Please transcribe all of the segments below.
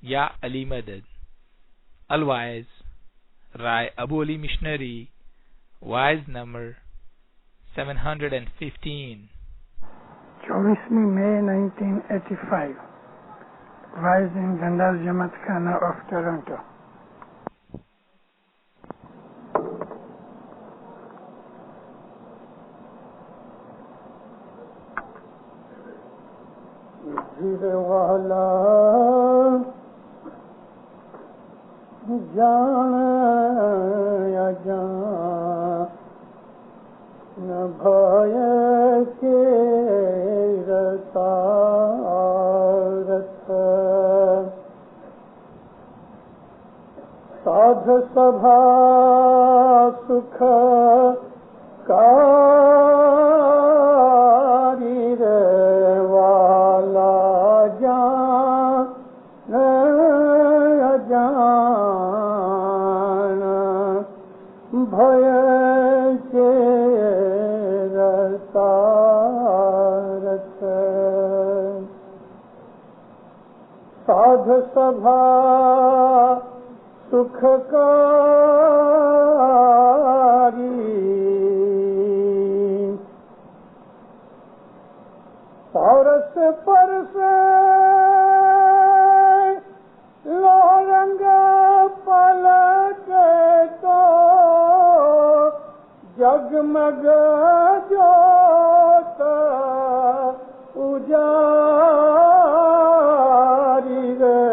Ya Ali Madad, Al-Waiz, Rai Abu Ali Missionary, Wise number 715. 24 May 1985, Wise in Gandhar Jamaat Khana of Toronto. Jirwala jaan ya jaan na bhaya ke ratarat sadh sabha sukha kari re wala jaan jaan bhaya ke ratarat sadh sabha sukhkari paras paras lorang palake to jagmag jot ujari re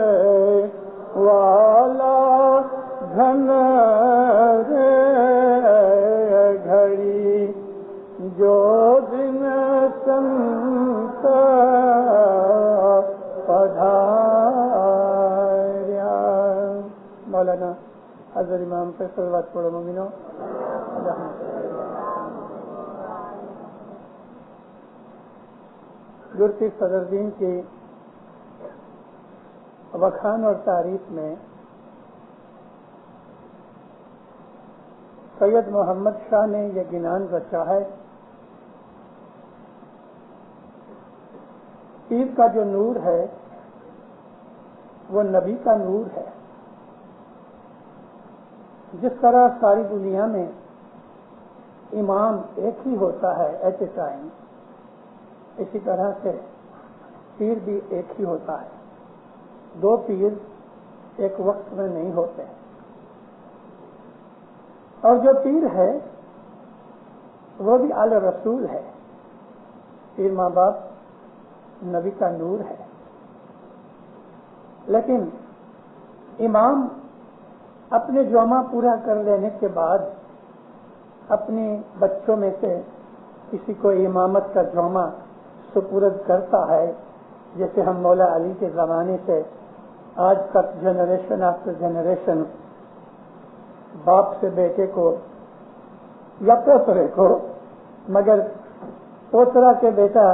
wala ghan re ghadi jo din sant padharya. مولانا حضرت امام پہ صلوات پڑھو مومنو. گرتی صدر دین کی وخان اور تعریف میں سید محمد شاہ نے یہ گنان رچا ہے. پیر کا جو نور ہے وہ نبی کا نور ہے. جس طرح ساری دنیا میں امام ایک ہی ہوتا ہے ایٹ اے ٹائم، اسی طرح سے پیر بھی ایک ہی ہوتا ہے. دو پیر ایک وقت میں نہیں ہوتے. اور جو پیر ہے وہ بھی آل رسول ہے. پیر ماں باپ نبی کا نور ہے. لیکن امام اپنے جوما پورا کر لینے کے بعد اپنے بچوں میں سے کسی کو امامت کا جوما سپرد کرتا ہے. جیسے ہم مولا علی کے زمانے سے آج تک جنریشن آفٹر جنریشن باپ سے بیٹے کو یا پوترے کو، مگر پوترا کے بیٹا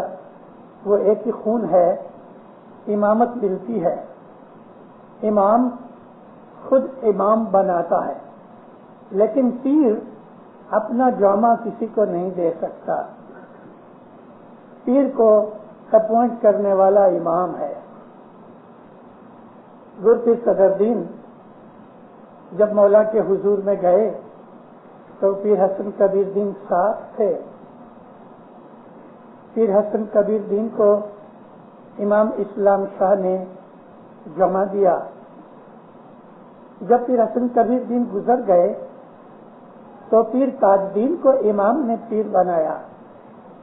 وہ ایک ہی خون ہے، امامت ملتی ہے. امام خود امام بناتا ہے، لیکن پیر اپنا جامع کسی کو نہیں دے سکتا. پیر کو اپوائنٹ کرنے والا امام ہے. گرپیر صدر دین جب مولا کے حضور میں گئے تو پیر حسن کبیر دین ساتھ تھے. پیر حسن کبیر دین کو امام اسلام شاہ نے جمع دیا. جب پیر حسن کبیر دین گزر گئے تو پیر تاج دین کو امام نے پیر بنایا.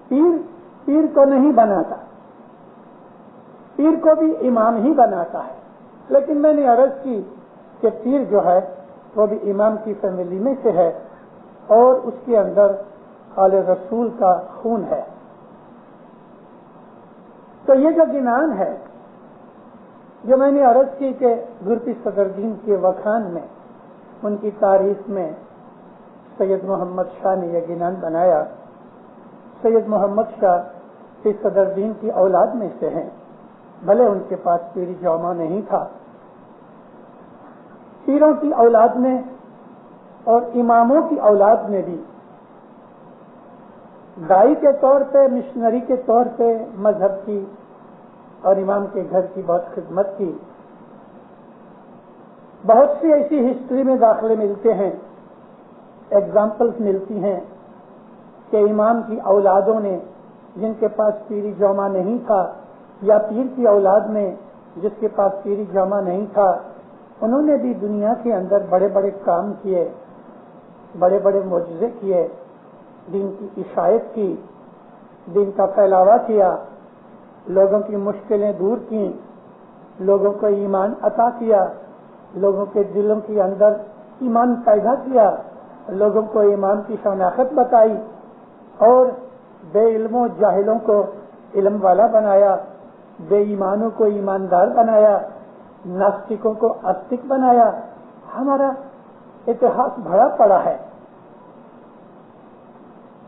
پیر کو نہیں بناتا، پیر کو بھی امام ہی بناتا ہے. لیکن میں نے عرض کی کہ پیر جو ہے وہ بھی امام کی فیملی میں سے ہے اور اس کے اندر آل رسول کا خون ہے. تو یہ جو گنان ہے جو میں نے عرض کی کہ گرپی صدر دین کے وخان میں ان کی تعریف میں سید محمد شاہ نے یہ گنان بنایا. سید محمد شاہ پیر صدر دین کی اولاد میں سے ہیں، بھلے ان کے پاس پیری جامع نہیں تھا. پیروں کی اولاد میں اور اماموں کی اولاد میں بھی دائی کے طور پہ، مشنری کے طور پہ مذہب کی اور امام کے گھر کی بہت خدمت کی. بہت سی ایسی ہسٹری میں داخلے ملتے ہیں، ایگزامپلس ملتی ہیں کہ امام کی اولادوں نے جن کے پاس پیری جوما نہیں تھا، یا پیر کی اولاد میں جس کے پاس پیری جوما نہیں تھا، انہوں نے بھی دنیا کے اندر بڑے بڑے کام کیے، بڑے بڑے معجزے کیے، دین کی اشاعت کی، دین کا پھیلاوا کیا، لوگوں کی مشکلیں دور کی، لوگوں کو ایمان عطا کیا، لوگوں کے دلوں کے اندر ایمان پیدا کیا، لوگوں کو ایمان کی شناخت بتائی، اور بے علموں جاہلوں کو علم والا بنایا، بے ایمانوں کو ایماندار بنایا، ناستکوں کو آستک بنایا۔ ہمارا اتہاس بھرا پڑا ہے۔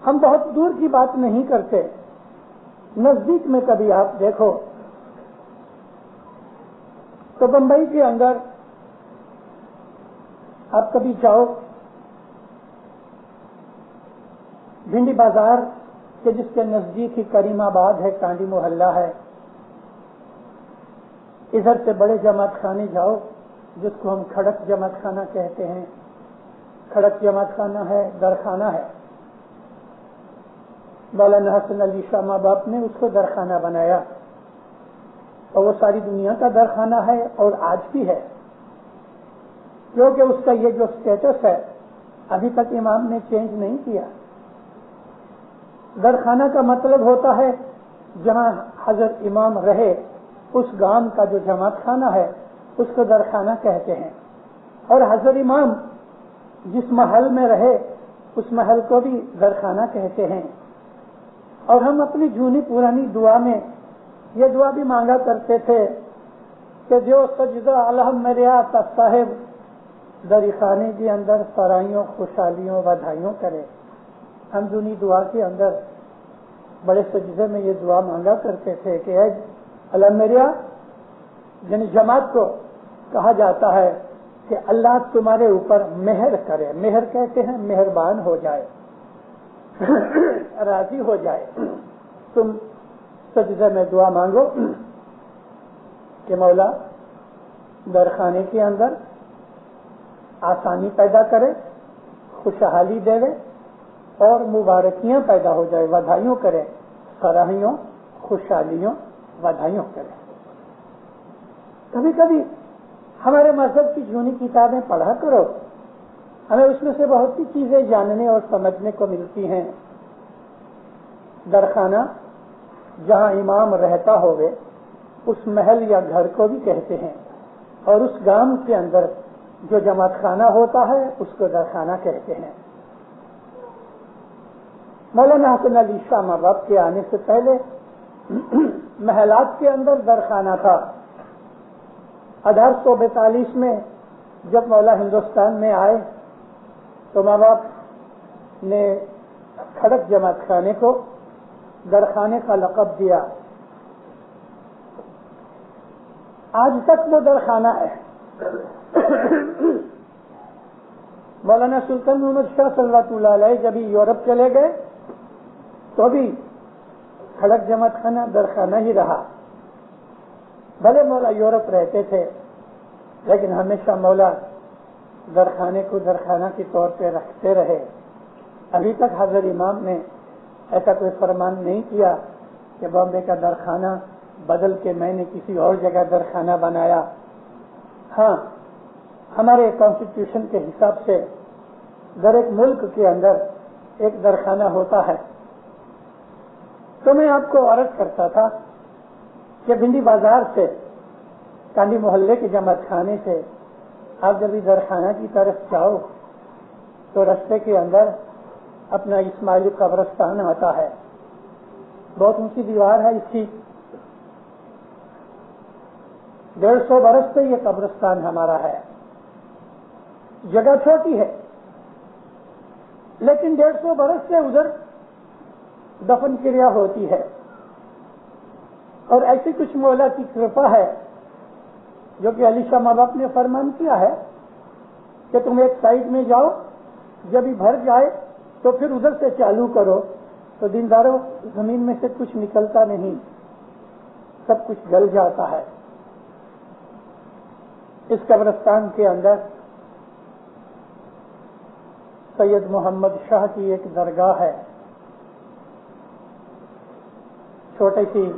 ہم بہت دور کی بات نہیں کرتے، نزدیک میں کبھی آپ دیکھو تو بمبئی کے اندر آپ کبھی جاؤ، بھنڈی بازار کہ جس کے نزدیک ہی کریم آباد ہے، کانڈی محلہ ہے، ادھر سے بڑے جماعت خانے جاؤ جس کو ہم کھڑک جماعت خانہ کہتے ہیں، کھڑک جماعت خانہ ہے، درخانہ ہے، مولانا حسن علی شاہ ماں باپ نے اس کو درخانہ بنایا، اور وہ ساری دنیا کا درخانہ ہے اور آج بھی ہے، کیونکہ اس کا یہ جو سٹیٹس ہے ابھی تک امام نے چینج نہیں کیا۔ درخانہ کا مطلب ہوتا ہے جہاں حضرت امام رہے، اس گام کا جو جماعت خانہ ہے اس کو درخانہ کہتے ہیں، اور حضرت امام جس محل میں رہے اس محل کو بھی درخانہ کہتے ہیں۔ اور ہم اپنی جونی پرانی دعا میں یہ دعا بھی مانگا کرتے تھے کہ جو سجدہ الحم میرے آتا صاحب دری خانے کے اندر سرائیوں خوشحالیوں بدھائیوں کرے۔ ہم جونی دعا کے اندر بڑے سجدے میں یہ دعا مانگا کرتے تھے کہ اے الحمدللہ، یعنی جماعت کو کہا جاتا ہے کہ اللہ تمہارے اوپر مہر کرے، مہر کہتے ہیں مہربان ہو جائے، راضی ہو جائے۔ تم سجدے میں دعا مانگو کہ مولا درخانے کے اندر آسانی پیدا کرے، خوشحالی دے اور مبارکیاں پیدا ہو جائے، بدھائیوں کرے، سراہیوں خوشحالیوں بدھائیوں کرے۔ کبھی کبھی ہمارے مذہب کی جونی کتابیں پڑھا کرو، ہمیں اس میں سے بہت سی چیزیں جاننے اور سمجھنے کو ملتی ہیں۔ درخانہ جہاں امام رہتا ہوئے اس محل یا گھر کو بھی کہتے ہیں، اور اس گام کے اندر جو جماعت خانہ ہوتا ہے اس کو درخانہ کہتے ہیں۔ مولانا حسن علی شاہ ماں باپ کے آنے سے پہلے محلات کے اندر درخانہ تھا۔ 1842 میں جب مولا ہندوستان میں آئے تو ماں باپ نے کھڑک جماعت خانے کو درخانے کا لقب دیا۔ آج تک وہ درخانہ ہے۔ مولانا سلطان محمد شاہ صلی اللہ علیہ جب یورپ چلے گئے تو بھی کھڑک جماعت خانہ درخانہ ہی رہا۔ بھلے مولا یورپ رہتے تھے لیکن ہمیشہ مولا درخانے کو درخانہ کے طور پہ رکھتے رہے۔ ابھی تک حضرت امام نے ایسا کوئی فرمان نہیں کیا کہ بامبے کا درخانہ بدل کے میں نے کسی اور جگہ درخانہ بنایا۔ ہاں، ہمارے کانسٹیٹیوشن کے حساب سے ہر ایک ملک کے اندر ایک درخانہ ہوتا ہے۔ تو میں آپ کو عرض کرتا تھا کہ بھنڈی بازار سے کانڈی محلے کے جماعت خانے سے آپ جب درخانہ کی طرف جاؤ تو رستے کے اندر اپنا اسماعیلی قبرستان آتا ہے۔ بہت اونچی دیوار ہے اس کی، 150 برس سے یہ قبرستان ہمارا ہے۔ جگہ چھوٹی ہے لیکن 150 برس سے ادھر دفن کریا ہوتی ہے، اور ایسی کچھ مولا کی کرپا ہے جو کہ علی شاہ ماں باپ نے فرمان کیا ہے کہ تم ایک سائڈ میں جاؤ، جب ہی بھر جائے تو پھر ادھر سے چالو کرو، تو دینداروں زمین میں سے کچھ نکلتا نہیں، سب کچھ گل جاتا ہے۔ اس قبرستان کے اندر سید محمد شاہ کی ایک درگاہ ہے، چھوٹی سی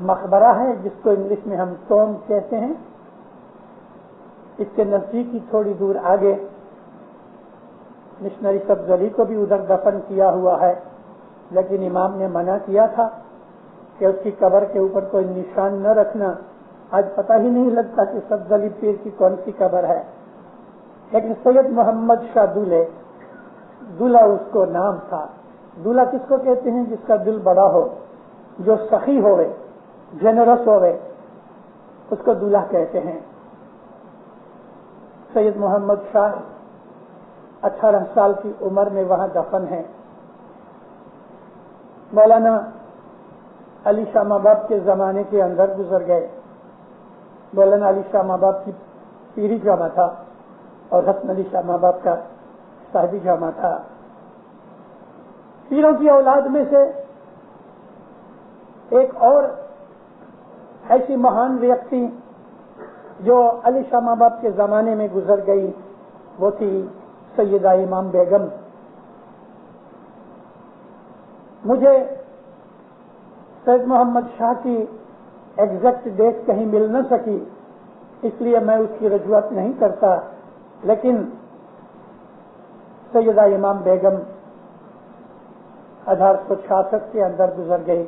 مقبرہ ہے جس کو انگلش میں ہم ٹوم کہتے ہیں۔ اس کے نزدیک ہی تھوڑی دور آگے مشنری سبز علی کو بھی ادھر دفن کیا ہوا ہے، لیکن امام نے منع کیا تھا کہ اس کی قبر کے اوپر کوئی نشان نہ رکھنا۔ آج پتہ ہی نہیں لگتا کہ سبز علی پیر کی کون سی قبر ہے، لیکن سید محمد شاہ دولہ اس کو نام تھا۔ دولہ کس کو کہتے ہیں؟ جس کا دل بڑا ہو، جو سخی ہوئے، جنرس ہوئے، اس کو دولہ کہتے ہیں۔ سید محمد شاہ 18 سال کی عمر میں وہاں دفن ہے۔ مولانا علی شاہ ماباب کے زمانے کے اندر گزر گئے۔ مولانا علی شاہ ماباب کی پیری جامع تھا اور حسن علی شاہ ماباب کا صاحبی جامع تھا۔ پیروں کی اولاد میں سے ایک اور ایسی مہان ویکتی جو علی شاہ ماباب کے زمانے میں گزر گئی، وہ تھی سیدہ امام بیگم۔ مجھے سید محمد شاہ کی ایگزیکٹ ڈیٹ کہیں مل نہ سکی، اس لیے میں اس کی رجوعات نہیں کرتا، لیکن سیدہ امام بیگم 1866 کے اندر گزر گئی۔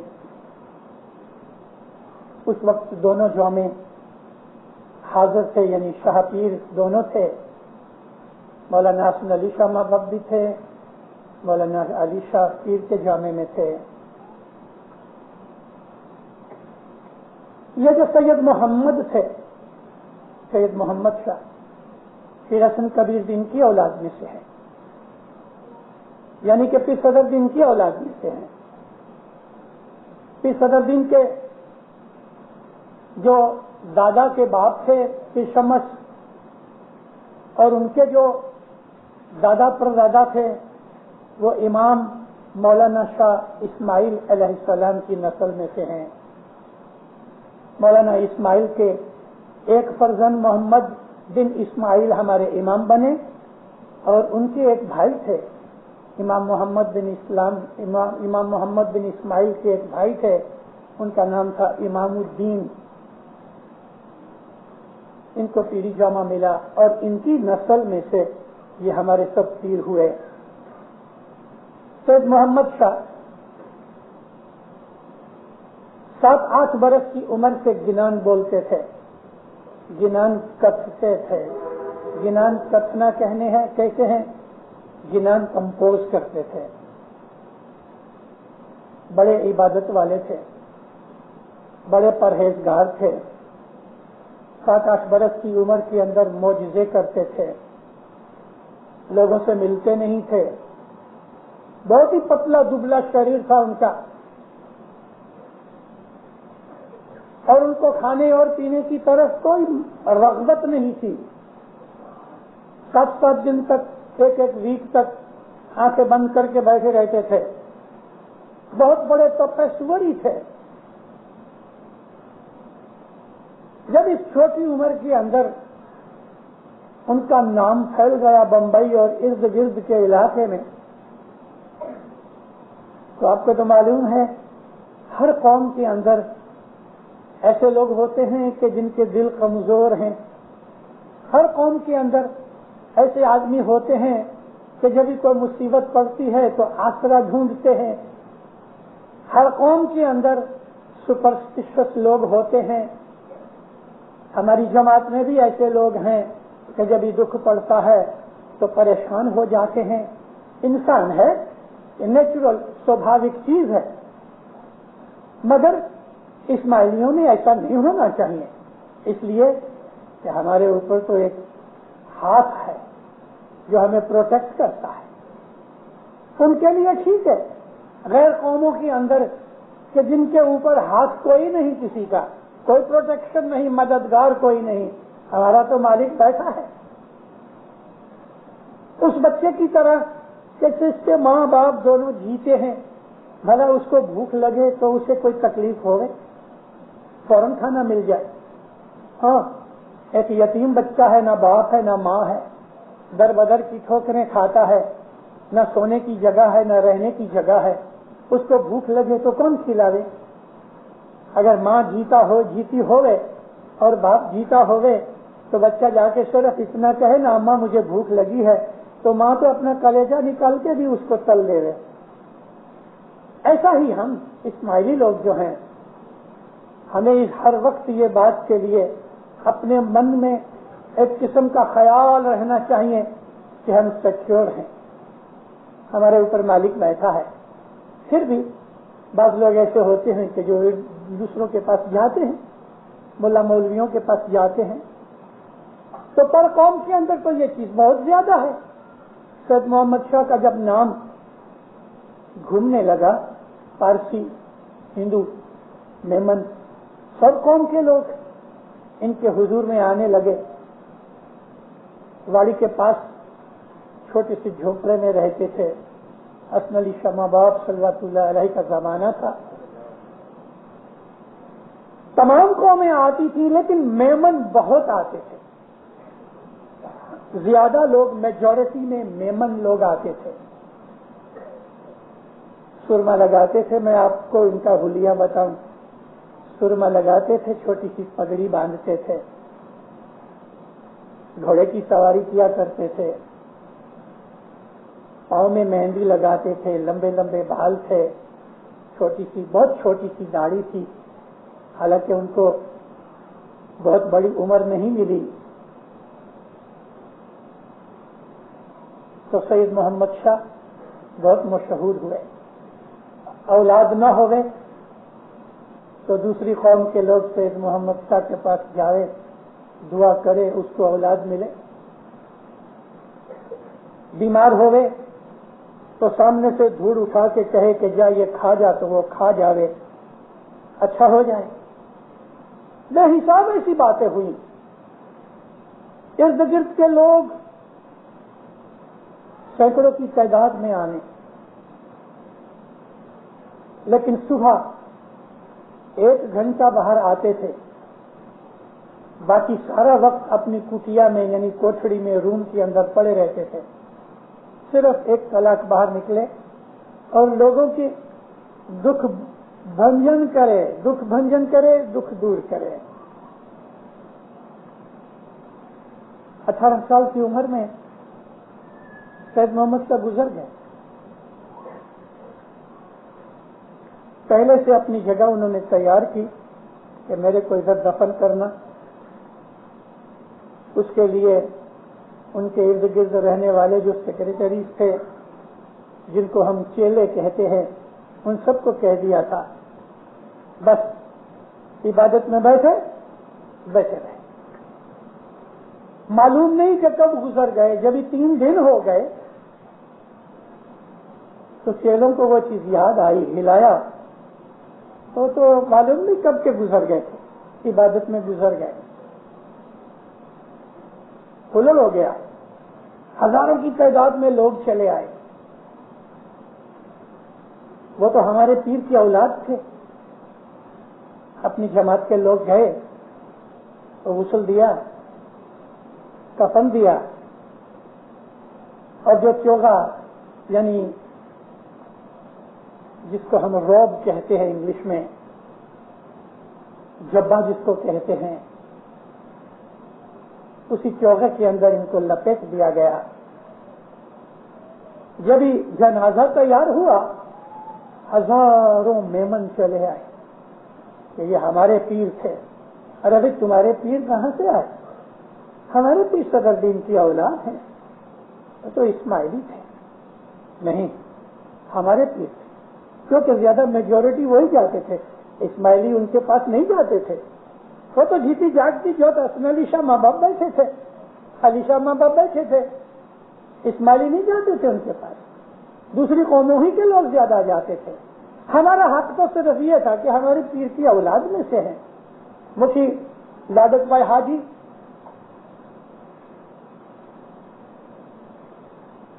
اس وقت دونوں جامع حاضر تھے، یعنی شاہ پیر دونوں تھے۔ مولانا حسن علی شاہ ماباب بھی تھے، مولانا علی شاہ پیر کے جامع میں تھے۔ یہ جو سید محمد تھے، سید محمد شاہ پیر حسن کبیر دین کی اولاد میں سے ہے، یعنی کہ پیر صدر دین کی اولاد میں سے ہیں۔ پیر صدر دین کے جو دادا کے باپ تھے پیر شمس، اور ان کے جو دادا پردادا تھے وہ امام مولانا شاہ اسماعیل علیہ السلام کی نسل میں سے ہیں۔ مولانا اسماعیل کے ایک فرزند محمد بن اسماعیل ہمارے امام بنے، اور ان کے ایک بھائی تھے امام محمد بن اسماعیل کے ایک بھائی تھے، ان کا نام تھا امام الدین۔ ان کو پیری جامع ملا اور ان کی نسل میں سے یہ ہمارے سب پیر ہوئے۔ سید محمد شاہ 7-8 برس کی عمر سے گنان بولتے تھے، گنان کتھتے تھے۔ گنان کتھنا کہتے ہیں، گنان کمپوز کرتے تھے۔ بڑے عبادت والے تھے، بڑے پرہیزگار تھے۔ 7-8 برس کی عمر کے اندر معجزے کرتے تھے، لوگوں سے ملتے نہیں تھے، بہت ہی پتلا دبلا شریر تھا ان کا، اور ان کو کھانے اور پینے کی طرف کوئی رغبت نہیں تھی۔ 7 دن تک، ایک ویک تک آنکھیں بند کر کے بیٹھے رہتے تھے۔ بہت بڑے تپسوری تھے۔ جب اس چھوٹی عمر کے اندر ان کا نام پھیل گیا بمبئی اور ارد گرد کے علاقے میں، تو آپ کو تو معلوم ہے ہر قوم کے اندر ایسے لوگ ہوتے ہیں کہ جن کے دل کمزور ہیں۔ ہر قوم کے اندر ایسے آدمی ہوتے ہیں کہ جب کوئی مصیبت پڑتی ہے تو آسرا ڈھونڈتے ہیں۔ ہر قوم کے اندر سپرسٹیشس لوگ ہوتے ہیں۔ ہماری جماعت میں بھی ایسے لوگ ہیں کہ جب دکھ پڑتا ہے تو پریشان ہو جاتے ہیں۔ انسان ہے، نیچرل، سوبھاوک چیز ہے، مگر اسماعیلیوں میں ایسا نہیں ہونا چاہیے، اس لیے کہ ہمارے اوپر تو ایک ہاتھ ہے جو ہمیں پروٹیکٹ کرتا ہے۔ ان کے لیے ٹھیک ہے، غیر قوموں کے اندر کہ جن کے اوپر ہاتھ کوئی نہیں، کسی کا کوئی پروٹیکشن نہیں، مددگار کوئی نہیں، ہمارا تو مالک بیٹھا ہے۔ اس بچے کی طرح کہ جس کے ماں باپ دونوں جیتے ہیں، بھلا اس کو بھوک لگے تو اسے کوئی تکلیف ہوگی، فوراً کھانا مل جائے۔ ہاں، ایک یتیم بچہ ہے، نہ باپ ہے نہ ماں ہے، در بدر کی ٹھوکریں کھاتا ہے، نہ سونے کی جگہ ہے نہ رہنے کی جگہ ہے، اس کو بھوک لگے تو کون کھلاوے؟ اگر ماں جیتی ہوئے اور باپ جیتا ہوئے تو بچہ جا کے صرف اتنا کہے نا اماں مجھے بھوک لگی ہے، تو ماں تو اپنا کلیجہ نکال کے بھی اس کو تل لے رہے۔ ایسا ہی ہم اسماعیلی لوگ جو ہیں، ہمیں ہر وقت یہ بات کے لیے اپنے من میں ایک قسم کا خیال رہنا چاہیے کہ ہم سیکیور ہیں، ہمارے اوپر مالک بیٹھا ہے۔ پھر بھی بعض لوگ ایسے ہوتے ہیں کہ جو دوسروں کے پاس جاتے ہیں، ملا مولویوں کے پاس جاتے ہیں، تو پر قوم کے اندر تو یہ چیز بہت زیادہ ہے۔ سید محمد شاہ کا جب نام گھومنے لگا، پارسی، ہندو، میمن، سب قوم کے لوگ ان کے حضور میں آنے لگے۔ واڑی کے پاس چھوٹے سے جھونپڑے میں رہتے تھے۔ حسن علی شاہ ماں باپ صلوات اللہ علیہ کا زمانہ تھا۔ تمام قومیں آتی تھی لیکن میمن بہت آتے تھے، زیادہ لوگ، میجورٹی میں میمن لوگ آتے تھے۔ سرما لگاتے تھے، میں آپ کو ان کا حلیہ بتاؤں، سرما لگاتے تھے، چھوٹی سی پگڑی باندھتے تھے، گھوڑے کی سواری کیا کرتے تھے، پاؤں میں مہندی لگاتے تھے، لمبے لمبے بال تھے، بہت چھوٹی سی داڑھی تھی، حالانکہ ان کو بہت بڑی عمر نہیں ملی۔ تو سید محمد شاہ بہت مشہور ہوئے۔ اولاد نہ ہوئے تو دوسری قوم کے لوگ سید محمد شاہ کے پاس جائے، دعا کرے اس کو اولاد ملے۔ بیمار ہوئے تو سامنے سے دھوڑ اٹھا کے کہے کہ جا یہ کھا جا، تو وہ کھا جاوے، اچھا ہو جائے۔ بے حساب ایسی باتیں ہوئی۔ ارد گرد کے لوگ سینکڑوں کی تعداد میں آنے، لیکن صبح 1 گھنٹہ باہر آتے تھے، باقی سارا وقت اپنی کٹیا میں یعنی کوٹھڑی میں، روم کے اندر پڑے رہتے تھے۔ صرف 1 طلاق باہر نکلے اور لوگوں کے دکھ بھنجن کرے، دکھ دور کرے۔ 18 سال کی عمر میں سید محمد کا گزر گئے۔ پہلے سے اپنی جگہ انہوں نے تیار کی کہ میرے کو ادھر دفن کرنا۔ اس کے لیے ان کے ارد گرد رہنے والے جو سیکریٹریز تھے، جن کو ہم چیلے کہتے ہیں، ان سب کو کہہ دیا تھا بس عبادت میں بیٹھے رہے۔ معلوم نہیں کہ کب گزر گئے۔ جب 3 دن ہو گئے تو چیلوں کو وہ چیز یاد آئی، ہلایا تو معلوم نہیں کب کے گزر گئے تھے، عبادت میں گزر گئے۔ کھلل ہو گیا، ہزاروں کی تعداد میں لوگ چلے آئے۔ وہ تو ہمارے پیر کی اولاد تھے۔ اپنی جماعت کے لوگ گئے تو غسل دیا، کفن دیا، اور جو چوغا یعنی جس کو ہم روب کہتے ہیں انگلش میں، جبا جس کو کہتے ہیں، اسی چوغے کے اندر ان کو لپیٹ دیا گیا۔ جب ہی جنازہ تیار ہوا، ہزاروں میمن چلے آئے کہ یہ ہمارے پیر تھے۔ ارے بھائی تمہارے پیر کہاں سے آئے؟ ہمارے پیر صدر دین کی اولاد ہیں، تو اسماعیلی تھے۔ نہیں، ہمارے پیر تھے، کیونکہ زیادہ میجورٹی وہی جاتے تھے، اسماعیلی ان کے پاس نہیں جاتے تھے۔ وہ تو جیتی جاگتی جو حسن علی شاہ ماں باپ بیٹھے تھے، علی شاہ ماں باپ بیٹھے تھے، اسماعیلی نہیں جاتے تھے ان کے پاس، دوسری قوموں ہی کے لوگ زیادہ جاتے تھے۔ ہمارا حق تو صرف یہ تھا کہ ہماری پیر کی اولاد میں سے ہیں۔ مفتی لاڈک بھائی حاجی،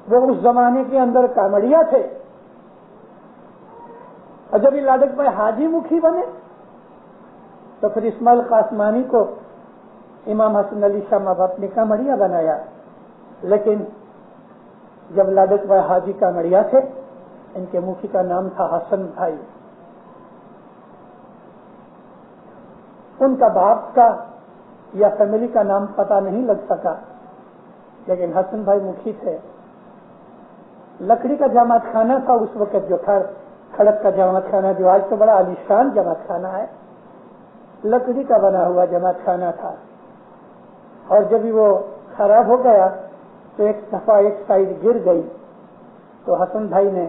وہ اس زمانے کے اندر کامڑیا تھے، اور جب یہ لاڈک بھائی حاجی مکھی بنے تو پھر اسماعیل قاسمانی کو امام حسن علی شاہ ماں باپ نے کامڑیا بنایا، لیکن جب لادت بھائی حاجی کامڑیا تھے، ان کے مکھی کا نام تھا حسن بھائی، ان کا باپ کا یا فیملی کا نام پتہ نہیں لگ سکا، لیکن حسن بھائی مکھی تھے۔ لکڑی کا جماعت خانہ تھا اس وقت جو تھا، کھڑک کا جماعت خانہ جو آج تو بڑا عالیشان جماعت خانہ ہے، لکڑی کا بنا ہوا جماعت خانہ تھا۔ اور جب وہ خراب ہو گیا تو ایک دفعہ ایک سائڈ گر گئی، تو حسن بھائی نے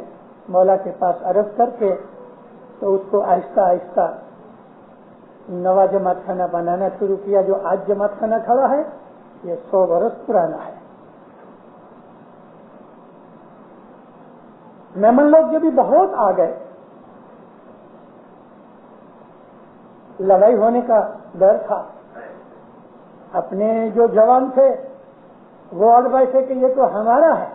مولا کے پاس عرض کر کے تو اس کو آہستہ آہستہ نوا جماعت خانہ بنانا شروع کیا۔ جو آج جماعت خانہ کھڑا ہے یہ 100 برس پرانا ہے۔ میمن لوگ جب بھی بہت آ گئے، لڑائی ہونے کا ڈر تھا، اپنے جو جوان تھے وہ اڑ بیٹھے کہ یہ تو ہمارا ہے،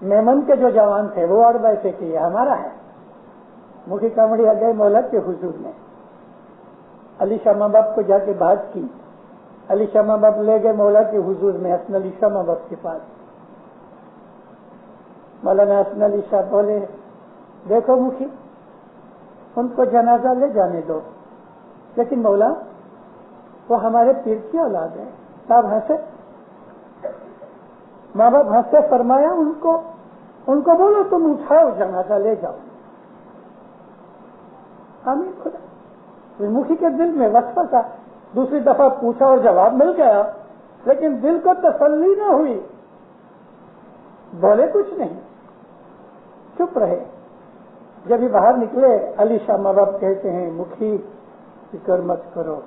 میمن کے جو جوان تھے وہ اڑ بیٹھے کہ یہ ہمارا ہے۔ مکھی کامڑی آ گئے مولا کے حضور میں، علی شاہ ماں باپ کو جا کے بات کی، علی شاہ ماں باپ لے گئے مولا کے حضور میں حسن علی شاہ ماں باپ کے پاس۔ مولانا حسن علی شاہ بولے دیکھو مکھی، ان کو جنازہ لے جانے دو، لیکن مولا وہ ہمارے پیر کی اولاد ہے۔ صاحب ہنسے، ماں باپ ہنسے، فرمایا ان کو بولو تم اٹھاؤ جنازہ لے جاؤ۔ آمین خدا۔ مکھی کے دل میں وسوسہ تھا، دوسری دفعہ پوچھا اور جواب مل گیا، لیکن دل کو تسلی نہ ہوئی، بولے کچھ نہیں، چپ رہے۔ جب یہ باہر نکلے علی شاہ ماں باپ کہتے ہیں مکھی فکر مت کرو،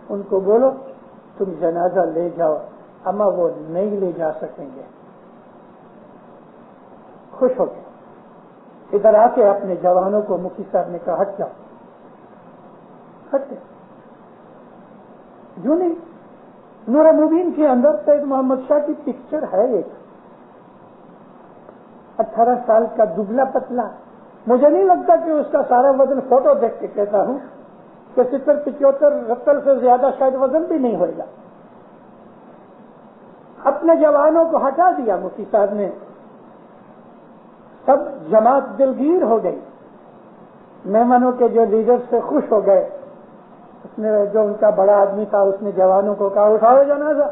ان کو بولو تم جنازہ لے جاؤ، اما وہ نہیں لے جا سکیں گے۔ خوش ہو گئے، ادھر آ کے اپنے جوانوں کو مکھی صاحب نے کہا ہٹ جاؤ، ہٹ گئے۔ یوں نہیں، نور مبین کے اندر سید محمد شاہ کی پکچر ہے ایک 18 سال کا دبلا پتلا، مجھے نہیں لگتا کہ اس کا سارا وزن، فوٹو دیکھ کے کہتا ہوں کہ 70-75 رتل سے زیادہ شاید وزن بھی نہیں ہوئے گا۔ اپنے جوانوں کو ہٹا دیا مفتی صاحب نے، سب جماعت دلگیر ہو گئی، مہمانوں کے جو لیڈر سے خوش ہو گئے۔ اس نے جو ان کا بڑا آدمی تھا اس نے جوانوں کو کہا اٹھاؤ جنازہ۔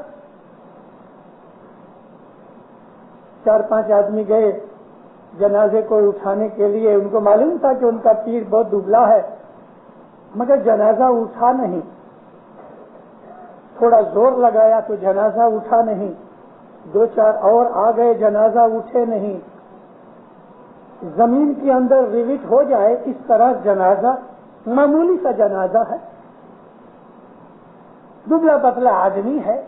4-5 آدمی گئے جنازے کو اٹھانے کے لیے، ان کو معلوم تھا کہ ان کا پیر بہت دبلا ہے، مگر جنازہ اٹھا نہیں۔ تھوڑا زور لگایا تو جنازہ اٹھا نہیں، 2-4 اور آ گئے، جنازہ اٹھے نہیں۔ زمین کے اندر ریوٹ ہو جائے اس طرح جنازہ، معمولی سا جنازہ ہے، دبلا پتلا آدمی ہے،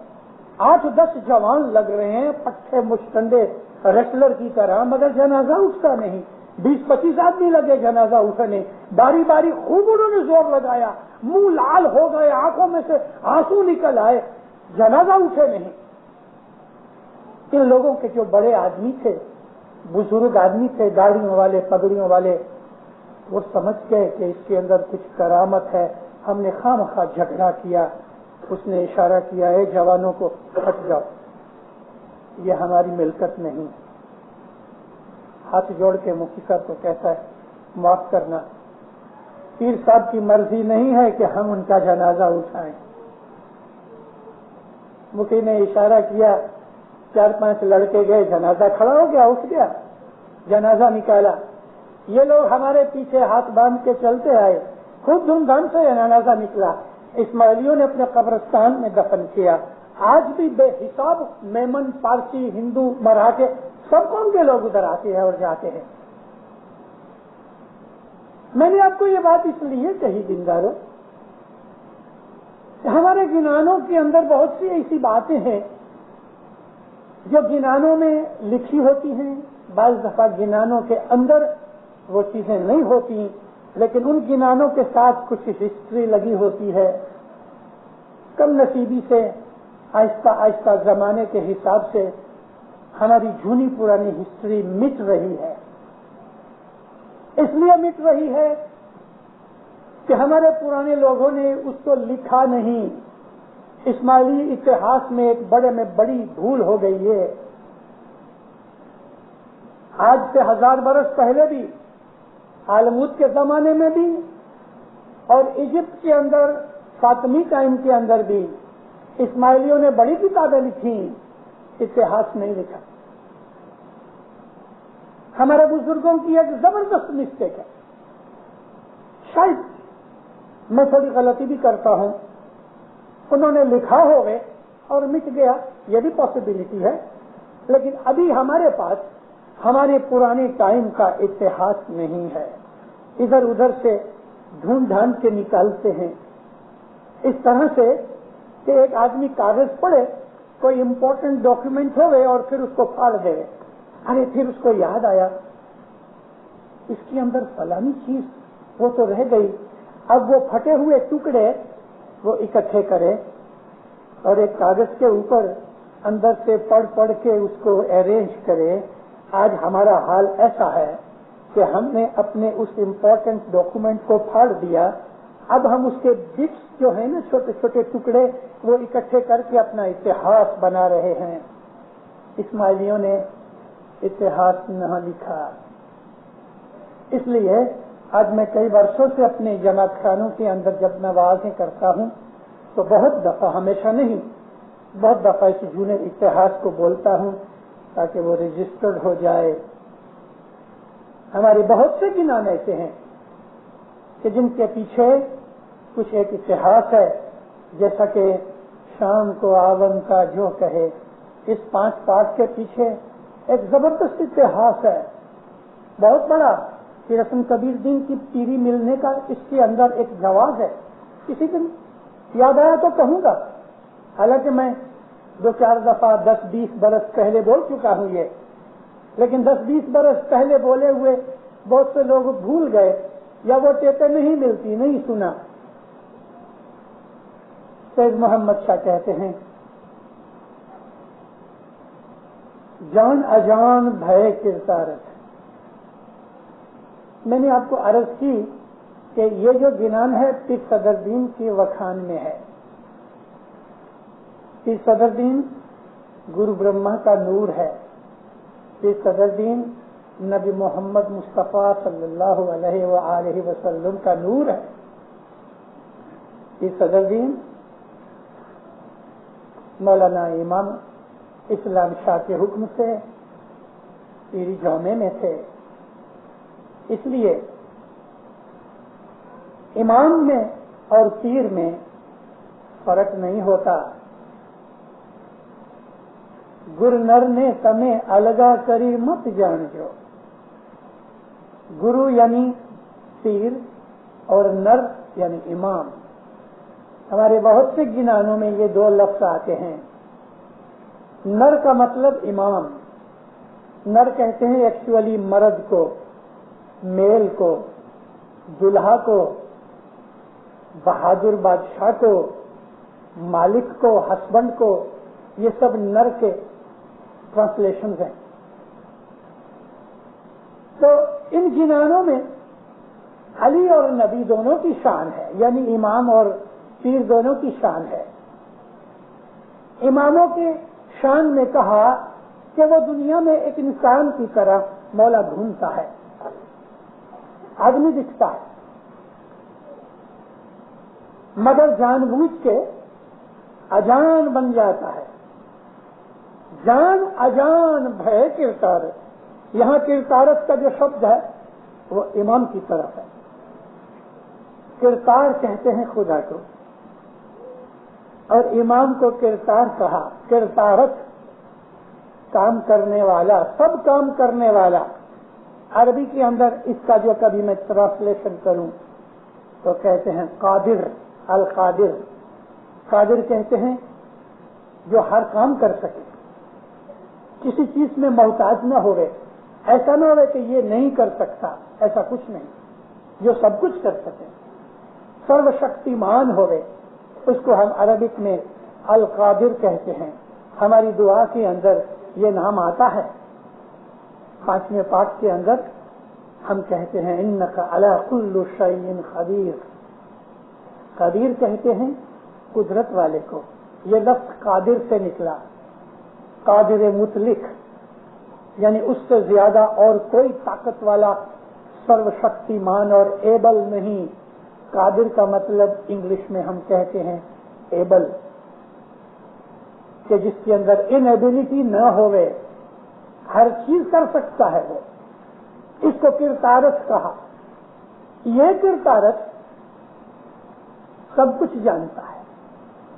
8-10 جوان لگ رہے ہیں پٹھے مشٹنڈے ریسلر کی طرح، مگر جنازہ اٹھتا نہیں۔ 20-25 آدمی لگے جنازہ اٹھنے، باری باری خوب انہوں نے زور لگایا، منہ لال ہو گئے، آنکھوں میں سے آنسو نکل آئے، جنازہ اٹھے نہیں۔ ان لوگوں کے جو بڑے آدمی تھے، بزرگ آدمی تھے، داڑھیوں والے، پگڑیوں والے، وہ سمجھ گئے کہ اس کے اندر کچھ کرامت ہے، ہم نے خواہ جھگڑا کیا۔ اس نے اشارہ کیا ہے جوانوں کو ہٹ جاؤ، یہ ہماری ملکت نہیں۔ ہاتھ جوڑ کے مفتی صاحب کو کہتا ہے معاف کرنا، پیر صاحب کی مرضی نہیں ہے کہ ہم ان کا جنازہ اٹھائیں۔ مفتی نے اشارہ کیا، 4-5 لڑکے گئے، جنازہ کھڑا ہو گیا، اٹھ گیا، جنازہ نکالا۔ یہ لوگ ہمارے پیچھے ہاتھ باندھ کے چلتے آئے، خوب دھوم دھام سے جنازہ نکلا، اسماعیلیوں نے اپنے قبرستان میں دفن کیا۔ آج بھی بے حساب میمن، پارسی، ہندو، مراٹھے، سب قوم کے لوگ ادھر آتے ہیں اور جاتے ہیں۔ میں نے آپ کو یہ بات اس لیے کہی دینداروں، ہمارے گنانوں کے اندر بہت سی ایسی باتیں ہیں جو گنانوں میں لکھی ہوتی ہیں، بعض دفعہ گنانوں کے اندر وہ چیزیں نہیں ہوتی، لیکن ان گنانوں کے ساتھ کچھ ہسٹری لگی ہوتی ہے۔ کم نصیبی سے آہستہ آہستہ زمانے کے حساب سے ہماری جھونی پرانی ہسٹری مٹ رہی ہے۔ اس لیے مٹ رہی ہے کہ ہمارے پرانے لوگوں نے اس کو لکھا نہیں، اسماعیلی اتہاس میں ایک بڑے میں بڑی بھول ہو گئی ہے. آج سے 1000 برس پہلے بھی، عالمود کے زمانے میں بھی، اور ایجپٹ کے اندر فاطمی ٹائم کے اندر بھی اسماعیلیوں نے بڑی کتابیں لکھی، اتہاس نہیں لکھا. ہمارے بزرگوں کی ایک زبردست مسٹیک ہے. شاید میں تھوڑی غلطی بھی کرتا ہوں، انہوں نے لکھا ہوگا اور مٹ گیا، یہ بھی پاسبلٹی ہے، لیکن ابھی ہمارے پاس ہمارے پرانے ٹائم کا اتہاس نہیں ہے. ادھر ادھر سے ڈھونڈ ڈھانڈ کے نکالتے ہیں اس طرح سے کہ ایک آدمی کاغذ پڑھے، کوئی امپورٹنٹ ڈاکیومنٹ ہوئے اور پھر اس کو پھاڑ دے. ارے پھر اس کو یاد آیا اس کے اندر فلانی چیز وہ تو رہ گئی. اب وہ پھٹے ہوئے ٹکڑے وہ اکٹھے کرے اور ایک کاغذ کے اوپر اندر سے پڑھ پڑھ کے اس کو ارینج کرے. آج ہمارا حال ایسا ہے کہ ہم نے اپنے اس امپورٹنٹ ڈاکومنٹ کو پھاڑ دیا. اب ہم اس کے بٹس جو ہیں نا، چھوٹے چھوٹے ٹکڑے، وہ اکٹھے کر کے اپنا اتہاس بنا رہے ہیں. اسماعیلیوں نے اتہاس نہ لکھا. اس لیے آج میں کئی برسوں سے اپنے جماعت خانوں کے اندر جب میں واضح کرتا ہوں تو بہت دفعہ، ہمیشہ نہیں، بہت دفعہ اس جھونے اتہاس کو بولتا ہوں تاکہ وہ رجسٹرڈ ہو جائے. ہمارے بہت سے گنان ایسے ہیں کہ جن کے پیچھے کچھ ایک اتہاس ہے، جیسا کہ شام کو آون کا جو کہے. اس 5 پارٹ کے پیچھے ایک زبردست اتہاس ہے، بہت بڑا. کہ رسم کبیر دین کی پیری ملنے کا اس کے اندر ایک جواز ہے. کسی دن یاد آیا تو کہوں گا، حالانکہ میں 2-4 دفعہ 10-20 برس پہلے بول چکا ہوں یہ، لیکن 10-20 برس پہلے بولے ہوئے بہت سے لوگ بھول گئے یا وہ ٹیپیں نہیں ملتی، نہیں سنا. سید محمد شاہ کہتے ہیں، جان اجان بھے کرتارت. میں نے آپ کو عرض کی کہ یہ جو گنان ہے پیر صدر دین کی وکھان میں ہے. پیر صدر دین گرو برہما کا نور ہے. پیر صدر دین نبی محمد مصطفیٰ صلی اللہ علیہ وآلہ وسلم کا نور ہے. پیر صدر دین مولانا امام اسلام شاہ کے حکم سے پیری جامع میں تھے. اس لیے امام میں اور پیر میں فرق نہیں ہوتا. گر نر نے تمہیں الگا کری مت جان جو. گرو یعنی پیر اور نر یعنی امام. ہمارے بہت سے گنانوں میں یہ 2 لفظ آتے ہیں. نر کا مطلب امام. نر کہتے ہیں ایکچولی مرد کو، میل کو، دلہا کو، بہادر بادشاہ کو، مالک کو، ہسبینڈ کو. یہ سب نر کے ٹرانسلیشنز ہیں. تو ان گنانوں میں علی اور نبی دونوں کی شان ہے، یعنی امام اور پیر دونوں کی شان ہے. اماموں کی شان میں کہا کہ وہ دنیا میں ایک انسان کی طرح مولا گھومتا ہے، آدمی دکھتا ہے، مگر جان بوجھ کے اجان بن جاتا ہے. جان اجان بھے کرتارت. یہاں کرتارت کا جو شبد ہے وہ امام کی طرف ہے. کرتار کہتے ہیں خدا کو اور امام کو کرتار کہا. کرتارت کام کرنے والا، سب کام کرنے والا. عربی کے اندر اس کا جو کبھی میں ٹرانسلیشن کروں تو کہتے ہیں قادر. القادر. قادر کہتے ہیں جو ہر کام کر سکے، کسی چیز میں محتاج نہ ہوئے. ایسا نہ ہوئے کہ یہ نہیں کر سکتا، ایسا کچھ نہیں، جو سب کچھ کر سکے، سرو شکتیمان ہوئے. اس کو ہم عربک میں القادر کہتے ہیں. ہماری دعا کے اندر یہ نام آتا ہے. 5ویں پاک کے اندر ہم کہتے ہیں انک علی کل شیء قدیر. قدیر کہتے ہیں قدرت والے کو، یہ لفظ قادر سے نکلا، قادر مطلق، یعنی اس سے زیادہ اور کوئی طاقت والا سرو شکتیمان اور ایبل نہیں۔ قادر کا مطلب انگلش میں ہم کہتے ہیں ایبل، کہ جس کے اندر انیبلٹی نہ ہوئے، ہر چیز کر سکتا ہے وہ۔ اس کو کرتارتھ کہا۔ یہ کرتارتھ سب کچھ جانتا ہے،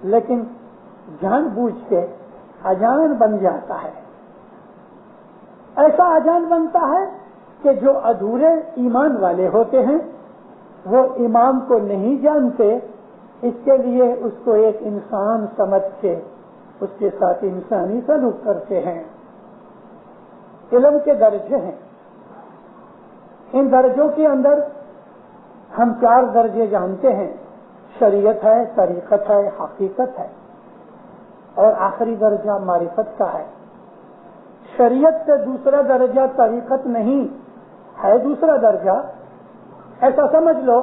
لیکن جان بوجھ کے اجان بن جاتا ہے۔ ایسا اجان بنتا ہے کہ جو ادھورے ایمان والے ہوتے ہیں وہ امام کو نہیں جانتے، اس کے لیے اس کو ایک انسان سمجھ کے اس کے ساتھ انسانی سلوک کرتے ہیں۔ علم کے درجے ہیں، ان درجوں کے اندر ہم 4 درجے جانتے ہیں، شریعت ہے، طریقت ہے، حقیقت ہے، اور آخری درجہ معرفت کا ہے۔ شریعت سے دوسرا درجہ طریقت نہیں ہے، دوسرا درجہ ایسا سمجھ لو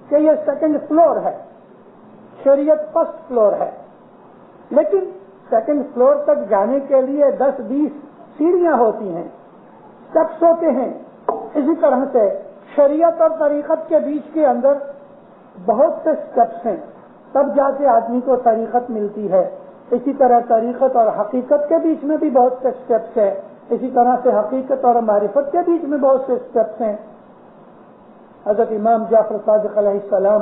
کہ یہ سیکنڈ فلور ہے، شریعت فرسٹ فلور ہے، لیکن سیکنڈ فلور تک جانے کے لیے 10-20 سیڑھیاں ہوتی ہیں، سٹیپس ہوتے ہیں۔ اسی طرح سے شریعت اور طریقت کے بیچ کے اندر بہت سے سٹیپس ہیں، تب جا کے آدمی کو طریقت ملتی ہے۔ اسی طرح طریقت اور حقیقت کے بیچ میں بھی بہت سے سٹیپس ہیں، اسی طرح سے حقیقت اور معرفت کے بیچ میں بہت سے سٹیپس ہیں۔ حضرت امام جعفر صادق علیہ السلام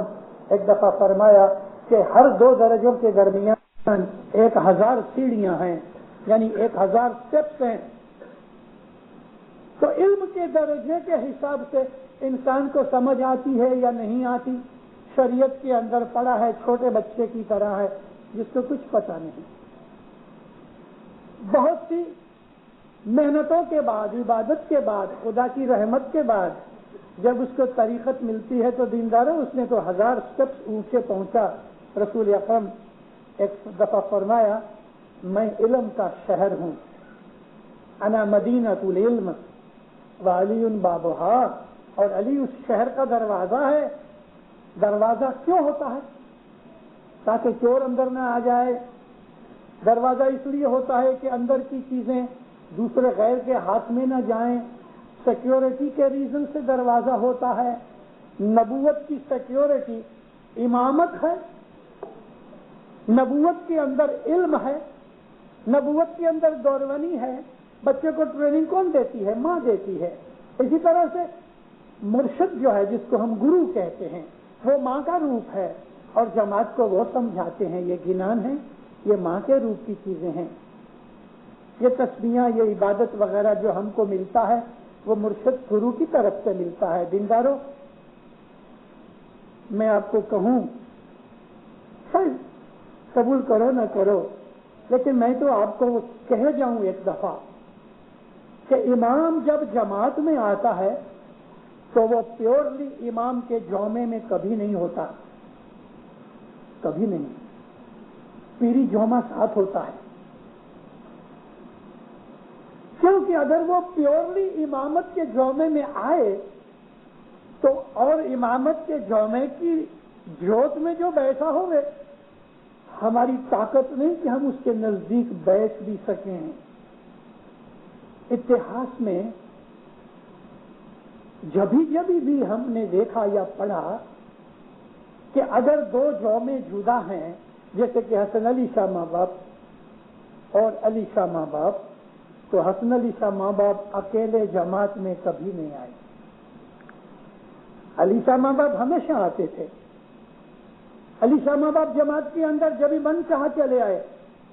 ایک دفعہ فرمایا کہ ہر 2 درجوں کے درمیان 1000 سیڑھیاں ہیں، یعنی 1000 سٹیپس ہیں۔ تو علم کے درجے کے حساب سے انسان کو سمجھ آتی ہے یا نہیں آتی۔ شریعت کے اندر پڑا ہے، چھوٹے بچے کی طرح ہے جس کو کچھ پتہ نہیں۔ بہت سی محنتوں کے بعد، عبادت کے بعد، خدا کی رحمت کے بعد جب اس کو طریقت ملتی ہے تو دینداروں اس نے تو 1000 سٹیپس اونچے پہنچا۔ رسول اکرم ایک دفعہ فرمایا، میں علم کا شہر ہوں، انا مدینۃ العلم وعلی بابھا، اور علی اس شہر کا دروازہ ہے۔ دروازہ کیوں ہوتا ہے؟ تاکہ چور اندر نہ آ جائے۔ دروازہ اس لیے ہوتا ہے کہ اندر کی چیزیں دوسرے غیر کے ہاتھ میں نہ جائیں، سیکیورٹی کے ریزن سے دروازہ ہوتا ہے۔ نبوت کی سیکیورٹی امامت ہے، نبوت کے اندر علم ہے، نبوت کے اندر گورونی ہے۔ بچے کو ٹریننگ کون دیتی ہے؟ ماں دیتی ہے۔ اسی طرح سے مرشد جو ہے، جس کو ہم گرو کہتے ہیں، وہ ماں کا روپ ہے، اور جماعت کو وہ سمجھاتے ہیں یہ گنان ہے، یہ ماں کے روپ کی چیزیں ہیں۔ یہ تسبیحاں، یہ عبادت وغیرہ جو ہم کو ملتا ہے وہ مرشد گرو کی طرف سے ملتا ہے۔ دینداروں، میں آپ کو کہوں، شاید قبول کرو نہ کرو، لیکن میں تو آپ کو کہہ جاؤں ایک دفعہ کہ امام جب جماعت میں آتا ہے تو وہ پیورلی امام کے جومے میں کبھی نہیں ہوتا، کبھی نہیں۔ پیری جومہ ساتھ ہوتا ہے، کیونکہ اگر وہ پیورلی امامت کے جومے میں آئے تو اور امامت کے جومے کی جوت میں جو بیٹھا ہوئے، ہماری طاقت نہیں کہ ہم اس کے نزدیک بیٹھ بھی سکیں۔ اتہاس میں جبھی بھی ہم نے دیکھا یا پڑھا کہ اگر 2 جومے جدا ہیں، جیسے کہ حسن علی شاہ ماں باپ اور علی شاہ ماں باپ، تو حسن علی شاہ ماں باپ اکیلے جماعت میں کبھی نہیں آئے۔ علی شاہ ماں باپ ہمیشہ آتے تھے۔ علی شاہ ماں باپ جماعت کے اندر جبھی من چاہا چلے آئے۔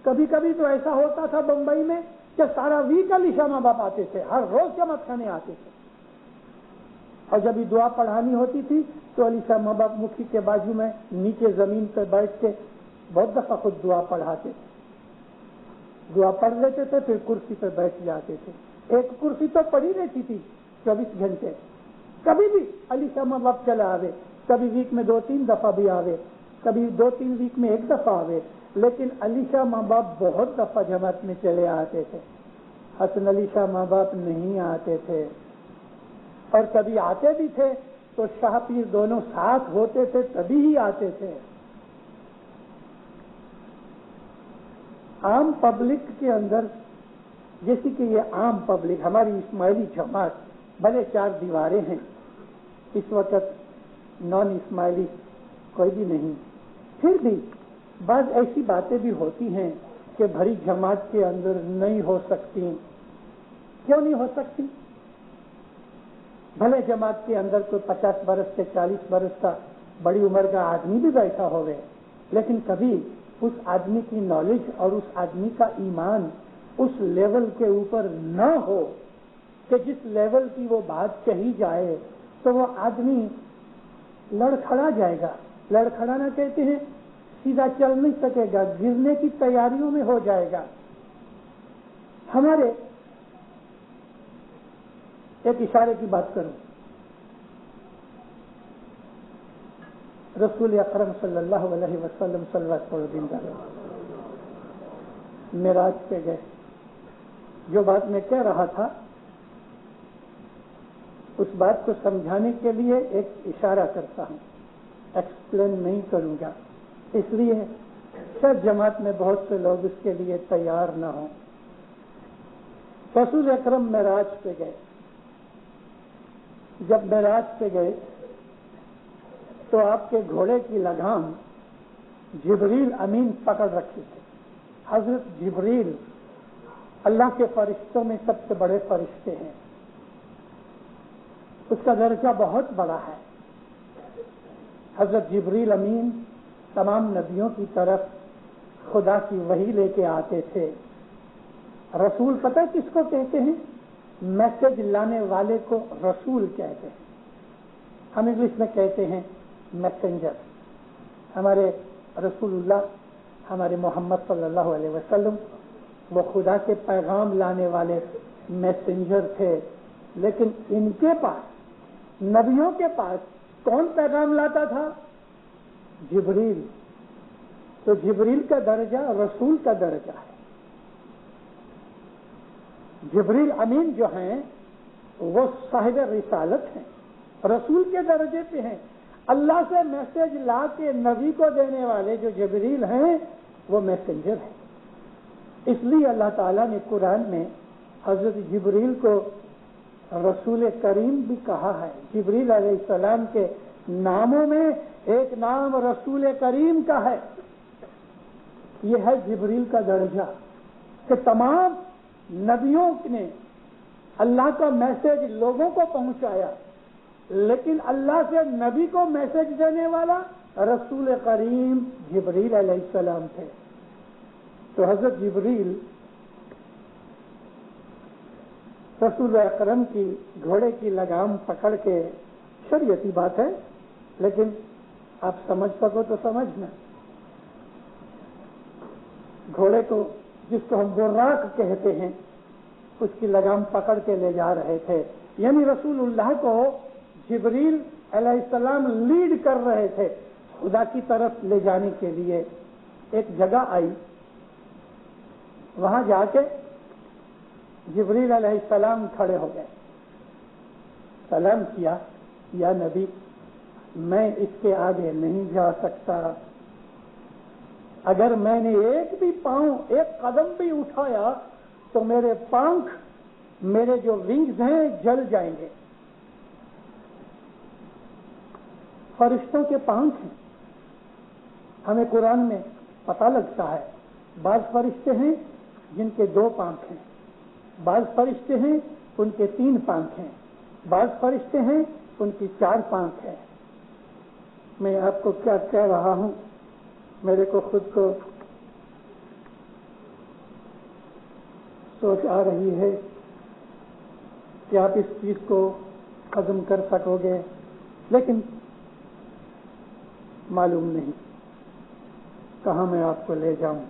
کبھی کبھی تو ایسا ہوتا تھا بمبئی میں کہ سارا ویک علی شاہ ماں باپ آتے تھے، ہر روز جماعت کھانے آتے تھے۔ اور جب دعا پڑھانی ہوتی تھی تو علی شاہ ماں باپ مکھی کے بازو میں نیچے زمین پہ بیٹھ کے بہت دفعہ خود دعا پڑھاتے تھے۔ دعا پڑھ لیتے تھے، پھر کرسی پہ بیٹھ جاتے تھے۔ ایک کرسی تو پڑی رہتی تھی 24 گھنٹے۔ کبھی بھی علی شاہ ماں باپ چلے آوے، کبھی ویک میں 2-3 دفعہ بھی آوے، کبھی 2-3 ویک میں 1 دفعہ آوے، لیکن علی شاہ ماں باپ بہت دفعہ جماعت میں چلے آتے تھے۔ حسن علی شاہ ماں باپ نہیں آتے تھے، اور کبھی آتے بھی تھے تو شاہ پیر دونوں ساتھ ہوتے تھے تبھی ہی آتے تھے۔ عام پبلک کے اندر، جیسے کہ یہ عام پبلک ہماری اسماعیلی جماعت، بھلے 4 دیواریں ہیں، اس وقت نان اسماعیلی کوئی بھی نہیں، پھر بھی بعض ایسی باتیں بھی ہوتی ہیں کہ بھری جماعت کے اندر نہیں ہو سکتی۔ کیوں نہیں ہو سکتی؟ بھلے جماعت کے اندر کوئی 50 برس سے 40 برس کا بڑی عمر کا آدمی بھی بیٹھا ہوئے، لیکن کبھی اس آدمی کی نالج اور اس آدمی کا ایمان اس لیول کے اوپر نہ ہو کہ جس لیول کی وہ بات کہی جائے تو وہ آدمی لڑکھڑا جائے گا۔ لڑکھڑانا کہتے ہیں سیدھا چل نہیں سکے گا، گرنے کی تیاریوں میں ہو جائے گا۔ ہمارے ایک اشارے کی بات کروں، رسول اکرم صلی اللہ علیہ وسلم صلی اللہ علیہ وسلم معراج پہ گئے۔ جو بات میں کہہ رہا تھا اس بات کو سمجھانے کے لیے ایک اشارہ کرتا ہوں، ایکسپلین نہیں کروں گا، اس لیے شاید جماعت میں بہت سے لوگ اس کے لیے تیار نہ ہوں۔ رسول اکرم معراج پہ گئے۔ جب معراج پہ گئے تو آپ کے گھوڑے کی لگام جبریل امین پکڑ رکھی تھی۔ حضرت جبریل اللہ کے فرشتوں میں سب سے بڑے فرشتے ہیں، اس کا درجہ بہت بڑا ہے۔ حضرت جبریل امین تمام نبیوں کی طرف خدا کی وحی لے کے آتے تھے۔ رسول پتہ کس کو کہتے ہیں؟ میسج لانے والے کو رسول کہتے ہیں۔ ہم انگلش میں کہتے ہیں میسنجر۔ ہمارے رسول اللہ، ہمارے محمد صلی اللہ علیہ وسلم وہ خدا کے پیغام لانے والے میسنجر تھے، لیکن ان کے پاس، نبیوں کے پاس کون پیغام لاتا تھا؟ جبریل۔ تو جبریل کا درجہ رسول کا درجہ ہے۔ جبریل امین جو ہیں وہ صاحب رسالت ہیں، رسول کے درجے پہ ہیں۔ اللہ سے میسج لا کے نبی کو دینے والے جو جبریل ہیں وہ میسنجر ہیں۔ اس لیے اللہ تعالیٰ نے قرآن میں حضرت جبریل کو رسول کریم بھی کہا ہے۔ جبریل علیہ السلام کے ناموں میں ایک نام رسول کریم کا ہے۔ یہ ہے جبریل کا درجہ کہ تمام نبیوں نے اللہ کا میسج لوگوں کو پہنچایا، لیکن اللہ سے نبی کو میسج دینے والا رسول کریم جبریل علیہ السلام تھے۔ تو حضرت جبریل رسول اکرم کی گھوڑے کی لگام پکڑ کے، شریعتی بات ہے لیکن آپ سمجھ سکو تو سمجھنا، گھوڑے کو جس کو ہم براق کہتے ہیں اس کی لگام پکڑ کے لے جا رہے تھے، یعنی رسول اللہ کو جبریل علیہ السلام لیڈ کر رہے تھے خدا کی طرف لے جانے کے لیے۔ ایک جگہ آئی، وہاں جا کے جبریل علیہ السلام کھڑے ہو گئے، سلام کیا، یا نبی میں اس کے آگے نہیں جا سکتا، اگر میں نے ایک بھی پاؤں، ایک قدم بھی اٹھایا تو میرے پنکھ، میرے جو ونگز ہیں جل جائیں گے۔ فرشتوں کے پنکھ ہیں، ہمیں قرآن میں پتہ لگتا ہے، بعض فرشتے ہیں جن کے 2 پنکھ ہیں، بعض فرشتے ہیں ان کے 3 پنکھ ہیں، بعض فرشتے ہیں ان کی 4 پنکھ ہیں۔ میں آپ کو کیا کہہ رہا ہوں، میرے کو خود کو سوچ آ رہی ہے کہ آپ اس چیز کو ہضم کر سکو گے، لیکن معلوم نہیں کہاں میں آپ کو لے جاؤں۔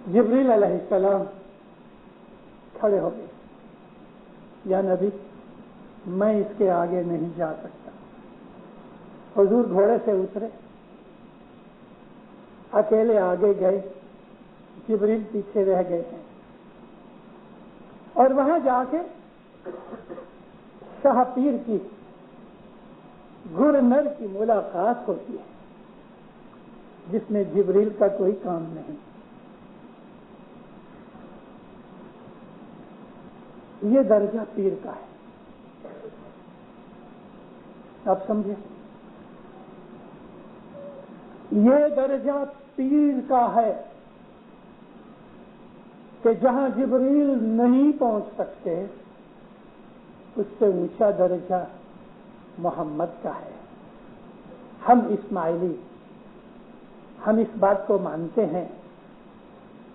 جبریل علیہ السلام کھڑے ہو گئے، یا نبی میں اس کے آگے نہیں جا سکتا۔ حضور گھوڑے سے اترے، اکیلے آگے گئے، جبریل پیچھے رہ گئے ہیں، اور وہاں جا کے شاہ پیر کی، گورنر کی ملاقات ہوتی ہے جس میں جبریل کا کوئی کام نہیں۔ یہ درجہ پیر کا ہے. آپ سمجھے؟ یہ درجہ پیر کا ہے کہ جہاں جبریل نہیں پہنچ سکتے اس سے اونچا درجہ محمد کا ہے. ہم اسماعیلی ہم اس بات کو مانتے ہیں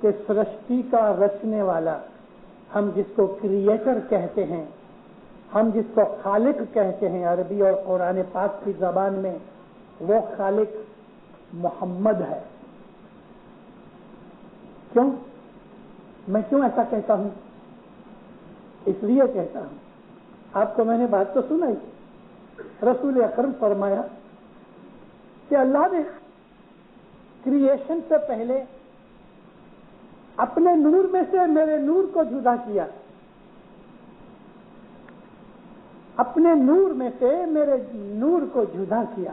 کہ سرشٹی کا رچنے والا، ہم جس کو کریٹر کہتے ہیں، ہم جس کو خالق کہتے ہیں عربی اور قرآن پاک کی زبان میں، وہ خالق محمد ہے. کیوں؟ میں کیوں ایسا کہتا ہوں؟ اس لیے کہتا ہوں، آپ کو میں نے بات تو سنائی. رسول اکرم فرمایا کہ اللہ نے کریشن سے پہلے اپنے نور میں سے میرے نور کو جدا کیا، اپنے نور میں سے میرے نور کو جدا کیا.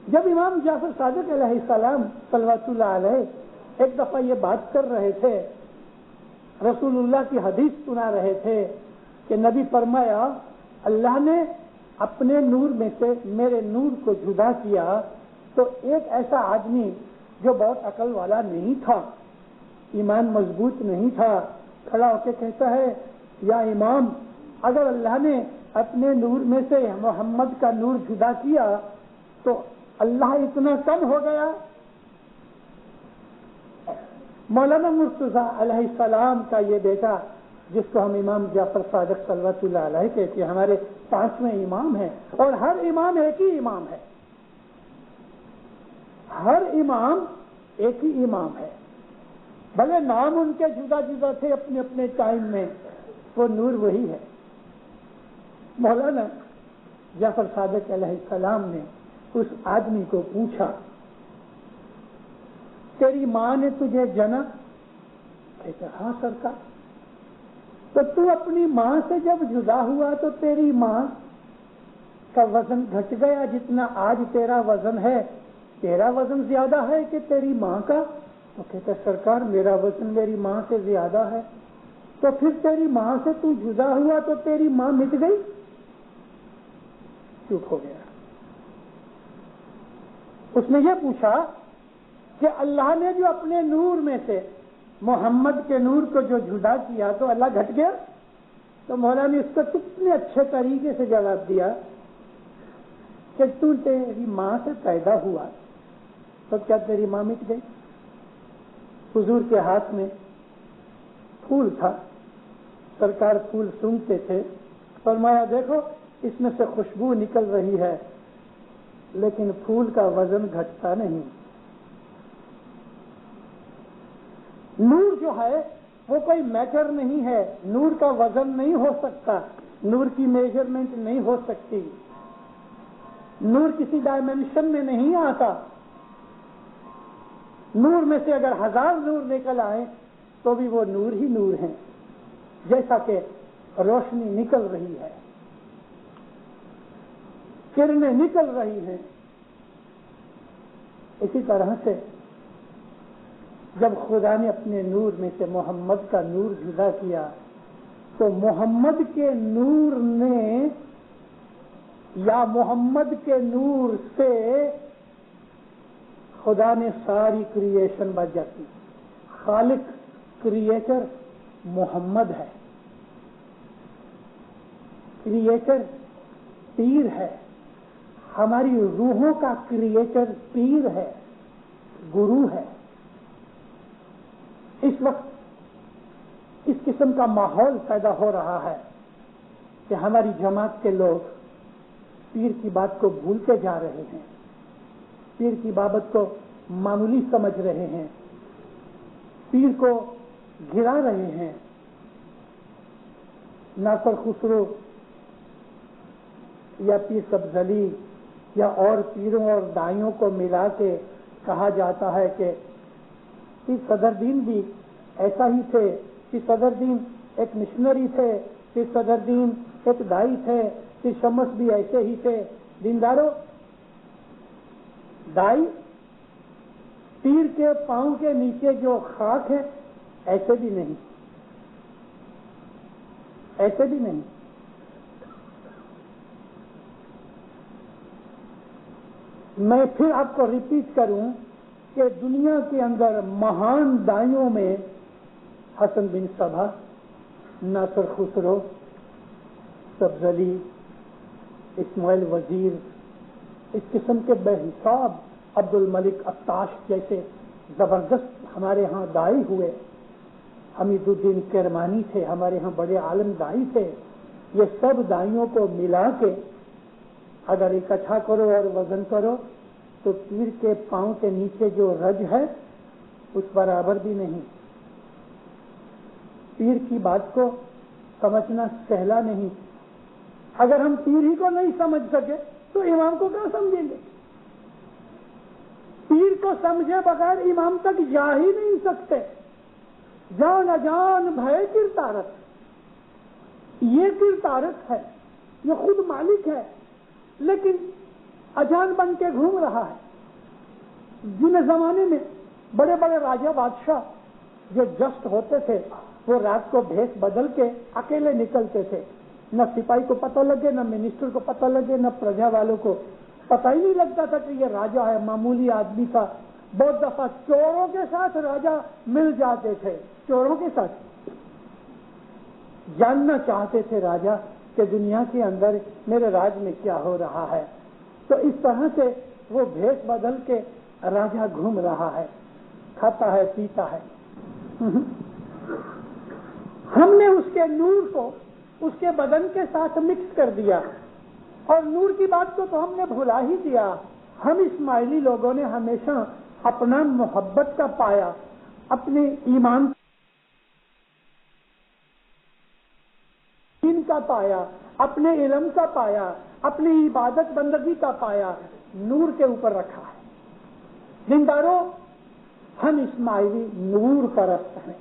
جب امام جعفر صادق علیہ السلام صلوات اللہ علیہ ایک دفعہ یہ بات کر رہے تھے، رسول اللہ کی حدیث سنا رہے تھے کہ نبی فرمایا اللہ نے اپنے نور میں سے میرے نور کو جدا کیا، تو ایک ایسا آدمی جو بہت عقل والا نہیں تھا، ایمان مضبوط نہیں تھا، کھڑا ہو کے کہتا ہے یا امام، اگر اللہ نے اپنے نور میں سے محمد کا نور جدا کیا تو اللہ اتنا کم ہو گیا. مولانا مرتضیٰ علیہ السلام کا یہ بیٹا، جس کو ہم امام جعفر صادق صلوات اللہ علیہ کہتے ہیں، ہمارے 5ویں امام ہیں، اور ہر امام ایک ہی امام ہے، ہر امام ایک ہی امام ہے، بھلے نام ان کے جدا جدا تھے اپنے اپنے ٹائم میں، وہ نور وہی ہے. مولانا جعفر صادق علیہ السلام نے اس آدمی کو پوچھا تیری ماں نے تجھے جنا؟ کہتا ہاں سرکار. تو تو اپنی ماں سے جب جدا ہوا تو تیری ماں کا وزن گھٹ گیا، جتنا آج تیرا وزن ہے، تیرا وزن زیادہ ہے کہ تیری ماں کا؟ تو کہتا سرکار میرا وزن میری ماں سے زیادہ ہے. تو پھر تیری ماں سے تو جدا ہوا تو تیری ماں مٹ گئی؟ چپ ہو گیا. اس نے یہ پوچھا کہ اللہ نے جو اپنے نور میں سے محمد کے نور کو جو جدا کیا تو اللہ گھٹ گیا؟ تو مولانا نے اس کو کتنے اچھے طریقے سے جواب دیا کہ تو تیری ماں سے پیدا ہوا تو کیا تیری ماں مٹ گئی؟ حضور کے ہاتھ میں پھول تھا، سرکار پھول سونگتے تھے، فرمایا دیکھو اس میں سے خوشبو نکل رہی ہے لیکن پھول کا وزن گھٹتا نہیں. نور جو ہے وہ کوئی میٹر نہیں ہے، نور کا وزن نہیں ہو سکتا، نور کی میجرمنٹ نہیں ہو سکتی، نور کسی ڈائمینشن میں نہیں آتا. نور میں سے اگر 1000 نور نکل آئے تو بھی وہ نور ہی نور ہیں، جیسا کہ روشنی نکل رہی ہے، کرنیں نکل رہی ہیں. اسی طرح سے جب خدا نے اپنے نور میں سے محمد کا نور جدا کیا تو محمد کے نور نے یا محمد کے نور سے خدا نے ساری کریشن بچا کی. خالق کریٹر محمد ہے، کریٹر پیر ہے، ہماری روحوں کا کریٹر پیر ہے، گرو ہے. اس وقت اس قسم کا ماحول پیدا ہو رہا ہے کہ ہماری جماعت کے لوگ پیر کی بات کو بھولتے جا رہے ہیں، پیر کی بابت کو معمولی سمجھ رہے ہیں، پیر کو گرا رہے ہیں. ناصر خسرو یا پیر سبزلی یا اور پیروں اور دائیوں کو ملا کے کہا جاتا ہے کہ پیر صدر دین بھی ایسا ہی تھے، پیر صدر دین ایک مشنری تھے، پیر صدر دین ایک دائی تھے، پیر شمس بھی ایسے ہی تھے. دینداروں، دائی پیر کے پاؤں کے نیچے جو خاک ہے ایسے بھی نہیں. ایسے بھی نہیں. میں پھر آپ کو ریپیٹ کروں کہ دنیا کے اندر مہان دائیوں میں حسن بن صبا، ناصر خسرو، سبزلی، اسماعیل وزیر، اس قسم کے بے حساب، عبد الملک عطاش جیسے زبردست ہمارے ہاں دائی ہوئے. حمید الدین کرمانی تھے ہمارے ہاں، بڑے عالم دائی تھے. یہ سب دائیوں کو ملا کے اگر اکٹھا کرو اور وزن کرو تو پیر کے پاؤں کے نیچے جو رج ہے اس برابر بھی نہیں. پیر کی بات کو سمجھنا سہلا نہیں. اگر ہم پیر ہی کو نہیں سمجھ سکے تو امام کو کیا سمجھیں گے؟ پیر کو سمجھے بغیر امام تک جا ہی نہیں سکتے. جان اجان بھے کرتارت، یہ کرتارت ہے، یہ خود مالک ہے لیکن اجان بن کے گھوم رہا ہے. جن زمانے میں بڑے بڑے راجا بادشاہ جو جسٹ ہوتے تھے وہ رات کو بھیس بدل کے اکیلے نکلتے تھے. نہ سپاہی کو پتہ لگے، نہ منسٹر کو پتہ لگے، نہ پرجا والوں کو پتہ ہی نہیں لگتا تھا کہ یہ راجا ہے، معمولی آدمی تھا. بہت دفعہ چوروں کے ساتھ راجا مل جاتے تھے. چوروں کے ساتھ جاننا چاہتے تھے راجا کہ دنیا کے اندر میرے راج میں کیا ہو رہا ہے. تو اس طرح سے وہ بھیس بدل کے راجا گھوم رہا ہے، کھاتا ہے، پیتا ہے. ہم نے اس کے نور کو اس کے بدن کے ساتھ مکس کر دیا اور نور کی بات کو تو ہم نے بھلا ہی دیا. ہم اسماعیلی لوگوں نے ہمیشہ اپنا محبت کا پایا، اپنے ایمان کا پایا، اپنے علم کا پایا، اپنی عبادت بندگی کا پایا نور کے اوپر رکھا ہے. دینداروں، ہم اسماعیلی نور پرست ہیں.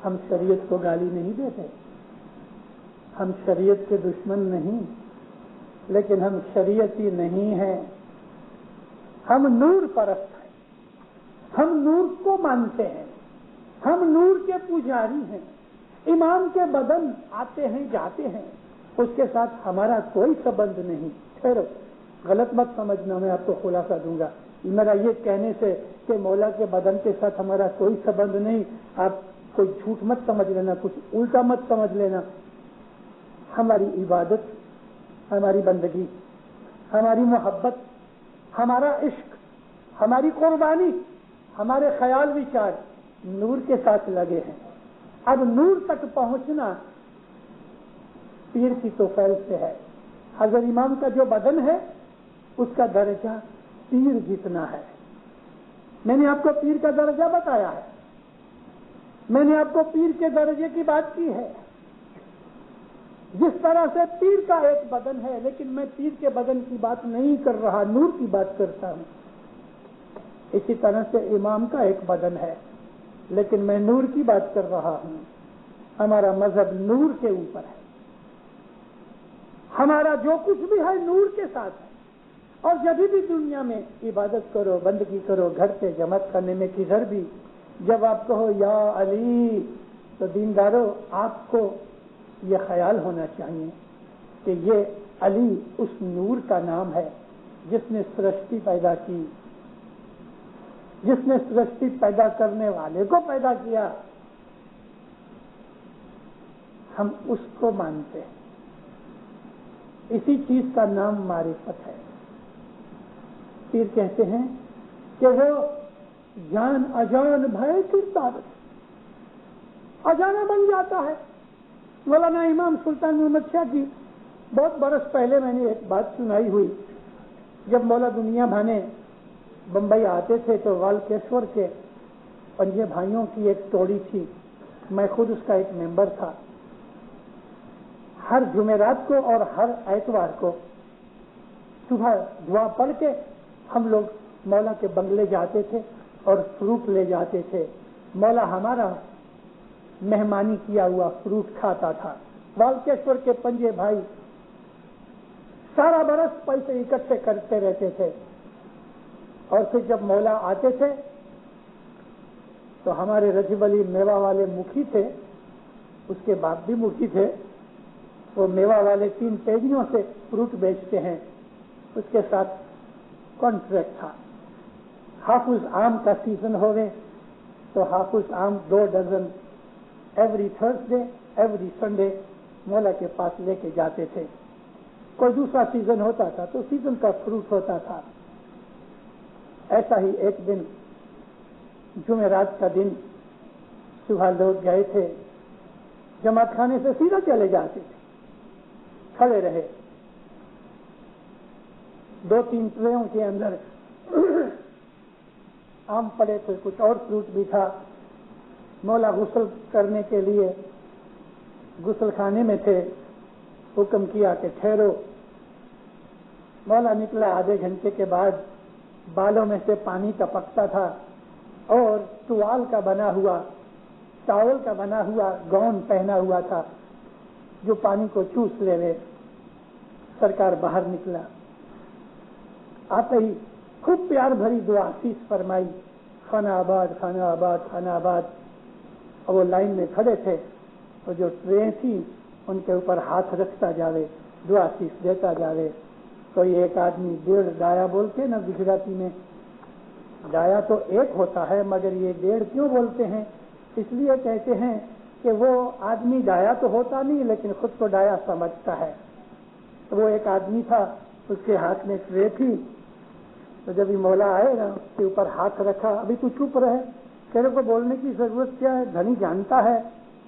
ہم شریعت کو گالی نہیں دیتے، ہم شریعت کے دشمن نہیں، لیکن ہم شریعتی نہیں ہیں. ہم نور پرست ہیں، ہم نور کو مانتے ہیں، ہم نور کے پجاری ہیں. امام کے بدن آتے ہیں جاتے ہیں، اس کے ساتھ ہمارا کوئی سبند نہیں. پھر غلط مت سمجھنا، میں آپ کو خلاصہ دوں گا. میرا یہ کہنے سے کہ مولا کے بدن کے ساتھ ہمارا کوئی سبند نہیں، آپ کوئی جھوٹ مت سمجھ لینا، کچھ الٹا مت سمجھ لینا. ہماری عبادت، ہماری بندگی، ہماری محبت، ہمارا عشق، ہماری قربانی، ہمارے خیال وچار نور کے ساتھ لگے ہیں. اب نور تک پہنچنا پیر کی توفیل سے ہے. حضرت امام کا جو بدن ہے اس کا درجہ پیر جتنا ہے. میں نے آپ کو پیر کا درجہ بتایا ہے، میں نے آپ کو پیر کے درجے کی بات کی ہے. جس طرح سے پیر کا ایک بدن ہے، لیکن میں پیر کے بدن کی بات نہیں کر رہا، نور کی بات کرتا ہوں. اسی طرح سے امام کا ایک بدن ہے لیکن میں نور کی بات کر رہا ہوں. ہمارا مذہب نور کے اوپر ہے، ہمارا جو کچھ بھی ہے نور کے ساتھ ہے. اور جب بھی دنیا میں عبادت کرو، بندگی کرو، گھر پہ جماعت کرنے میں کدھر بھی، جب آپ کہو یا علی، تو دینداروں آپ کو یہ خیال ہونا چاہیے کہ یہ علی اس نور کا نام ہے جس نے سرشٹی پیدا کی، جس نے سرشٹی پیدا کرنے والے کو پیدا کیا. ہم اس کو مانتے ہیں. اسی چیز کا نام معرفت ہے. پیر کہتے ہیں کہ وہ جان اجان بھے کرتارت، اجانا بن جاتا ہے. مولانا امام سلطان محمد شاہ کی بہت برس پہلے میں نے ایک بات سنائی ہوئی. جب مولا دنیا بھانے بمبئی آتے تھے تو والکیشور کے پنجے بھائیوں کی ایک ٹوڑی تھی، میں خود اس کا ایک ممبر تھا. ہر جمعرات کو اور ہر اتوار کو صبح دعا پڑھ کے ہم لوگ مولا کے بنگلے جاتے تھے اور فروٹ لے جاتے تھے. مولا ہمارا مہمانی کیا ہوا فروٹ کھاتا تھا. والکیشور کے پنجے بھائی سارا برس پیسے اکٹھے کرتے رہتے تھے اور پھر جب مولا آتے تھے تو ہمارے رجب علی میوہ والے مکھی تھے، اس کے باپ بھی مکھی تھے، وہ میوہ والے 3 پیڑیوں سے فروٹ بیچتے ہیں، اس کے ساتھ کانٹریکٹ تھا۔ حافظ آم کا سیزن ہو گئے تو حافظ آم 2 dozen every Thursday every Sunday مولا کے پاس لے کے جاتے تھے۔ کوئی دوسرا سیزن ہوتا تھا تو سیزن کا فروٹ ہوتا تھا۔ ایسا ہی ایک دن جمعرات کا دن صبح لوگ گئے تھے، جماعت خانے سے سیدھا چلے جاتے تھے، کھڑے رہے، 2-3 ٹریوں کے اندر آم پڑے تھے، کچھ اور فروٹ بھی تھا۔ مولا غسل کرنے کے لیے غسل خانے میں تھے، حکم کیا کہ ٹھہرو۔ مولا نکلا، آدھے گھنٹے کے بعد بالوں میں سے پانی ٹپکتا تھا اور ٹوال کا بنا ہوا، ٹاول کا بنا ہوا گاؤن پہنا ہوا تھا جو پانی کو چوس لے۔ سرکار باہر نکلا، آتے ہی خوب پیار بھری دعا آسیس فرمائی، خانہ آباد خانہ آباد خانہ آباد۔ اور وہ لائن میں کھڑے تھے، اور جو ٹرین تھی ان کے اوپر ہاتھ رکھتا جاوے، دعا آسیس دیتا جاوے۔ کوئی ایک آدمی 1.5 ڈایا بولتے نا گجراتی میں، ڈایا تو ایک ہوتا ہے مگر یہ 1.5 کیوں بولتے ہیں؟ اس لیے کہتے ہیں کہ وہ آدمی ڈایا تو ہوتا نہیں لیکن خود کو ڈایا سمجھتا ہے۔ تو وہ ایک آدمی تھا، اس کے ہاتھ میں ٹرے تھی، تو جب یہ مولا آئے نا اس کے اوپر ہاتھ رکھا، ابھی تو چپ رہے، تیرے کو بولنے کی ضرورت کیا ہے، دھنی جانتا ہے۔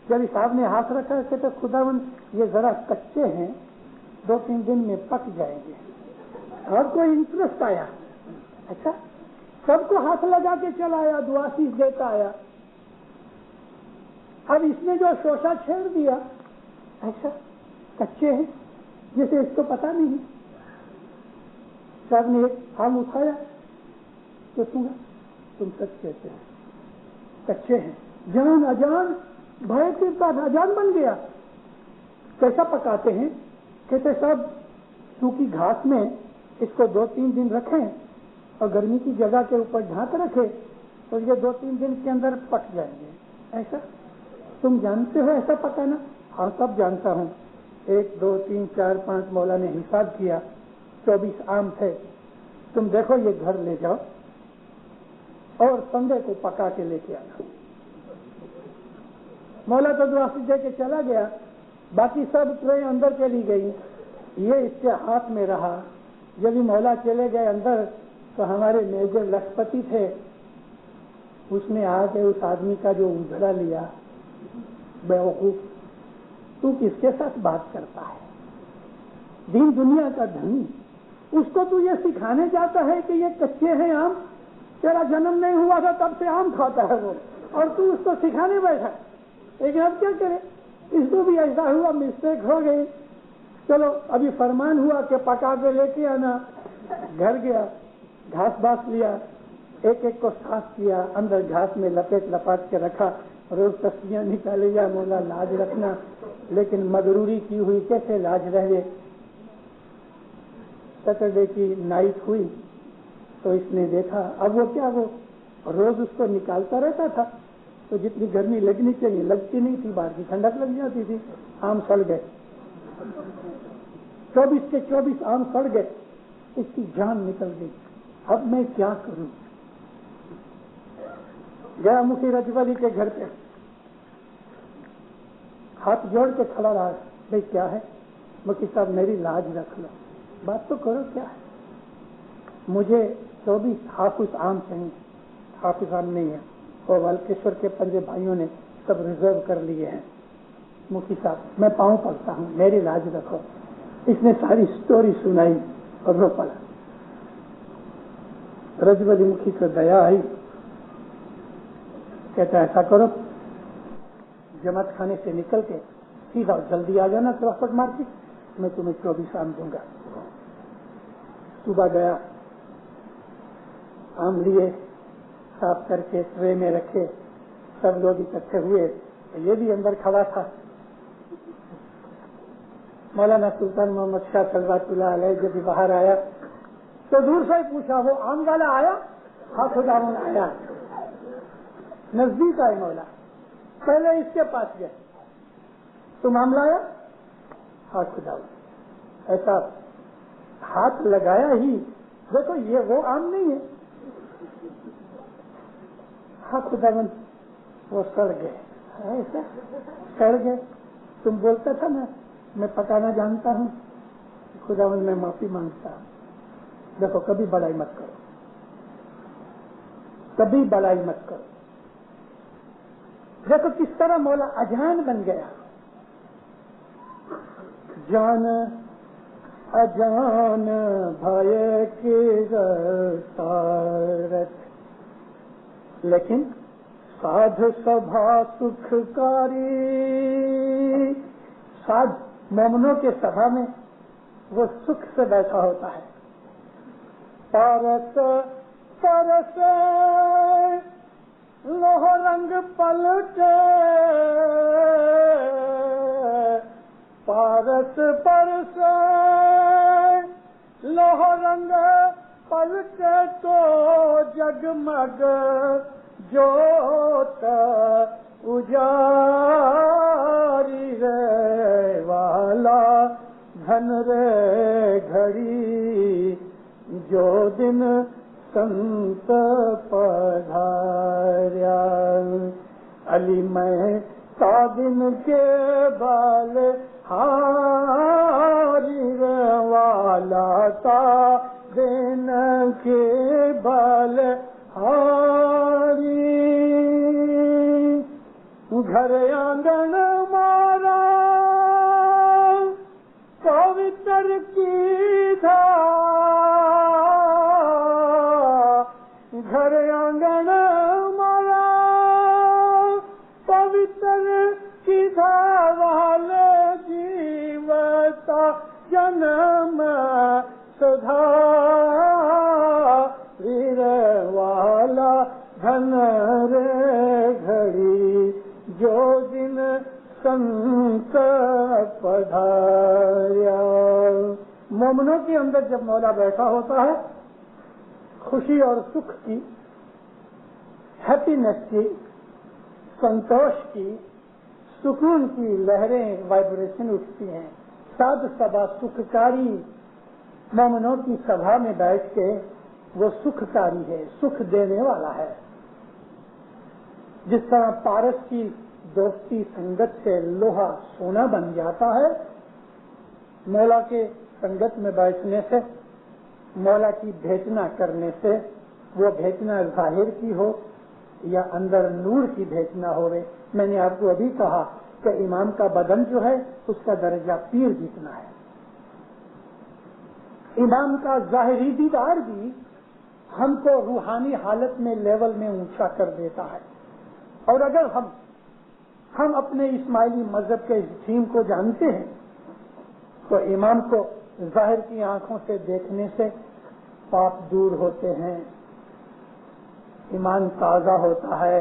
جب صاحب نے ہاتھ رکھا کہتے خداوند یہ ذرا کچے ہیں، 2-3 دن میں پک جائیں گے۔ اور کوئی انٹرسٹ آیا، اچھا سب کو ہاتھ لگا کے چلا آیا، دعا آسیس دیتا آیا۔ اب اس نے جو شوشہ چھیڑ دیا، اچھا کچے ہیں جسے اس کو پتا نہیں، صاحب نے ایک آم اٹھایا تو سنا تم سچ کہتے ہیں، کچے ہیں، جان اجان بھائی کے ساتھ اجان بن گیا۔ کیسا پکاتے ہیں؟ کہتے صاحب سوکھی گھاس میں اس کو 2-3 دن رکھیں اور گرمی کی جگہ کے اوپر ڈھانک رکھے تو یہ 2-3 دن کے اندر پک جائیں گے۔ ایسا تم جانتے ہو ایسا پکانا؟ ہاں سب جانتا ہوں۔ 1 2 3 4 5 مولا نے حساب کیا، 24 آم تھے۔ تم دیکھو یہ گھر لے جاؤ اور سنڈے کو پکا کے لے کے آنا۔ مولا تو دعا دے کے چلا گیا، باقی سب ٹرے اندر چلی گئی، یہ اس کے ہاتھ میں رہا۔ جب یہ مولا چلے گئے اندر تو ہمارے میجر لکھپتی تھے، اس نے آ کے اس آدمی کا جو اجڑا لیا، بیوقوف تو کس کے ساتھ بات کرتا ہے، دین دنیا کا دھنی، اس کو تو یہ سکھانے جاتا ہے کہ یہ کچے ہیں آم، تیرا جنم نہیں ہوا تھا تب سے آم کھاتا ہے وہ، اور تو اس کو سکھانے بیٹھا۔ لیکن اب کیا کرے، اس کو بھی ایسا ہوا، مسٹیک ہو گئی، چلو ابھی فرمان ہوا کہ پکا کے لے کے آنا۔ گھر گیا، گھاس باس لیا، ایک ایک کو صاف کیا، اندر گھاس میں لپیٹ لپاٹ کے رکھا، روز تسبیحاں نکالے، یا مولا لاج رکھنا، لیکن مغروری کی ہوئی کیسے لاج رہے۔ سیٹرڈے کی نائٹ ہوئی تو اس نے دیکھا، اب وہ کیا، وہ روز اس کو نکالتا رہتا تھا تو جتنی گرمی لگنی چاہیے لگتی نہیں تھی، باہر کی ٹھنڈک لگ جاتی تھی۔ آم سڑ گئے، 24 کے 24 آم سڑ گئے، اس کی جان نکل گئی۔ اب میں کیا کروں؟ گیا مفتی رجب علی کے گھر پہ، ہاتھ جوڑ کے کھڑا رہا، بھائی کیا ہے؟ مفتی صاحب میری لاج رکھ لو، بات تو کرو کیا ہے؟ مجھے 24 حافظ آم چاہیے۔ حافظ آم نہیں ہے، اور والکیشور کے 5 بھائیوں نے سب ریزرو کر لیے ہیں۔ مفتی صاحب میں پاؤں پڑتا ہوں، میری لاج رکھو۔ اس نے ساری سٹوری سنائی اور رو پڑا۔ رجب علی مکھی کو دیا آئی، کہتا ایسا کرو، جماعت خانے سے نکل کے سیدھا جلدی آ جانا کرافٹ مارکیٹ، میں تمہیں 24 آم دوں گا۔ صبح گیا، آم لیے، صاف کر کے ٹرے میں رکھے، سب لوگ اکٹھے ہوئے، یہ بھی اندر کھڑا تھا۔ مولانا سلطان محمد شاہ صلوات اللہ علیہ جب باہر آیا تو دور سے ہی پوچھا، وہ آم والا آیا؟ حافظ آم آیا۔ نزدیک آئے مولا، پہلے اس کے پاس گئے، تم آم لایا؟ ہاں خدا، ایسا ہاتھ لگایا ہی، دیکھو یہ وہ آم نہیں ہے. ہاں خدا بند وہ سڑ گئے. ایسا سڑ گئے. تم بولتا تھا نا میں پکانا جانتا ہوں. خدا بند میں معافی مانگتا ہوں. دیکھو کبھی بڑائی مت کرو، کبھی بڑائی مت کرو. دیکھو کس طرح مولا اجان بن گیا. جان اجان بھائی کی غارت، لیکن سادھ سبھا سکھکاری. سادھ مومنوں کے سبھا میں وہ سکھ سے بیٹھا ہوتا ہے. پارس پرس لوہ رنگ پلٹے، پارس پرس لوہ رنگ پلٹے تو جگمگ جوت اجاری رے والا دھن رے گھڑی جو دن سنت پدھاریا. علی میں تا دن کے بال ہاری والا تا دن کے بال ہاری. گھر آنگن مارا پوتر کی تھا، گھر آنگن مارا پوتر کی تھا. والے جیوتا جنم سدھاری والا دھن رے گھڑی جو دن سنت پدھاریا. مومنوں کے اندر جب مولا بیٹھا ہوتا ہے، خوشی اور سکھ کی، ہیپینس کی، سنتوش کی، سکون کی لہریں وائبریشن اٹھتی ہیں. سادھ سبھا سکھکاری، مومنوں کی سبھا میں بیٹھ کے وہ سکھکاری ہے، سکھ دینے والا ہے. جس طرح پارس کی دوستی سنگت سے لوہا سونا بن جاتا ہے، مولا کے سنگت میں بیٹھنے سے، مولا کی بھیجنا کرنے سے، وہ بھیجنا ظاہر کی ہو یا اندر نور کی بھیجنا ہوئے. میں نے آپ کو ابھی کہا کہ امام کا بدن جو ہے اس کا درجہ پیر جتنا ہے. امام کا ظاہری دیدار بھی ہم کو روحانی حالت میں لیول میں اونچا کر دیتا ہے. اور اگر ہم اپنے اسماعیلی مذہب کے اس تھیم کو جانتے ہیں تو امام کو ظاہر کی آنکھوں سے دیکھنے سے پاپ دور ہوتے ہیں، ایمان تازہ ہوتا ہے،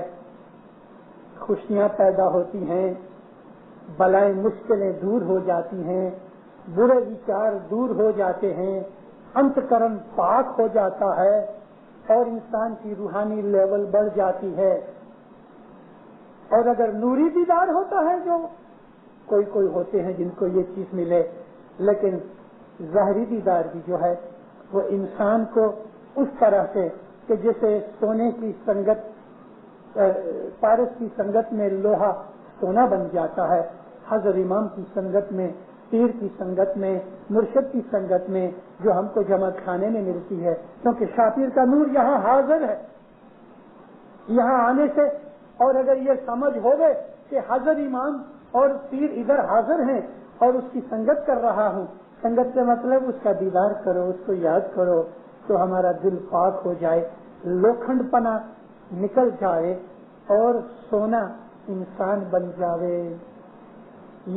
خوشیاں پیدا ہوتی ہیں، بلائیں مشکلیں دور ہو جاتی ہیں، برے وچار دور ہو جاتے ہیں، انتکرن پاک ہو جاتا ہے اور انسان کی روحانی لیول بڑھ جاتی ہے. اور اگر نوری دیدار ہوتا ہے، جو کوئی ہوتے ہیں جن کو یہ چیز ملے، لیکن ظاہری دیدار بھی جو ہے وہ انسان کو اس طرح سے کہ جیسے سونے کی سنگت، پارس کی سنگت میں لوہا سونا بن جاتا ہے، حضرت امام کی سنگت میں، پیر کی سنگت میں، مرشد کی سنگت میں جو ہم کو جماعت خانے میں ملتی ہے. کیونکہ شاپیر کا نور یہاں حاضر ہے. یہاں آنے سے اور اگر یہ سمجھ ہو گئے کہ حضرت امام اور پیر ادھر حاضر ہیں اور اس کی سنگت کر رہا ہوں، سنگت کا مطلب اس کا دیدار کرو، اس کو یاد کرو تو ہمارا دل پاک ہو جائے، لوکھنڈ پنا نکل جائے اور سونا انسان بن جاوے.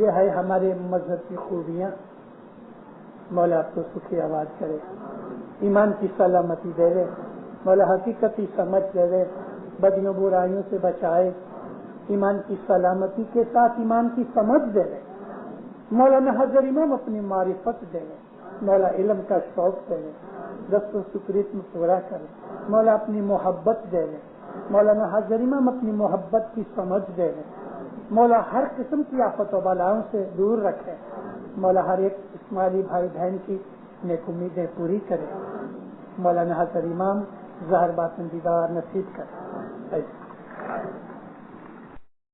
یہ ہے ہمارے مذہب کی خوبیاں. مولا آپ کو سکھی آواز کرے، ایمان کی سلامتی دے دے، مولا حقیقتی سمجھ دے دے، بدیوں برائیوں سے بچائے، ایمان کی سلامتی کے ساتھ ایمان کی سمجھ دے دے. مولانا حضرت امام اپنی معرفت دے دے، مولا علم کا شوق دے دے، دست و سکریت میں پورا کرے. مولا اپنی محبت دے دے، مولانا حضرت امام اپنی محبت کی سمجھ دے دے. مولا ہر قسم کی آفت و بلاؤں سے دور رکھے. مولا ہر ایک اسماعیلی بھائی بہن کی نیک امیدیں پوری کرے. مولانا حضرت امام ظاہر باطن دیدار نصیب کرے.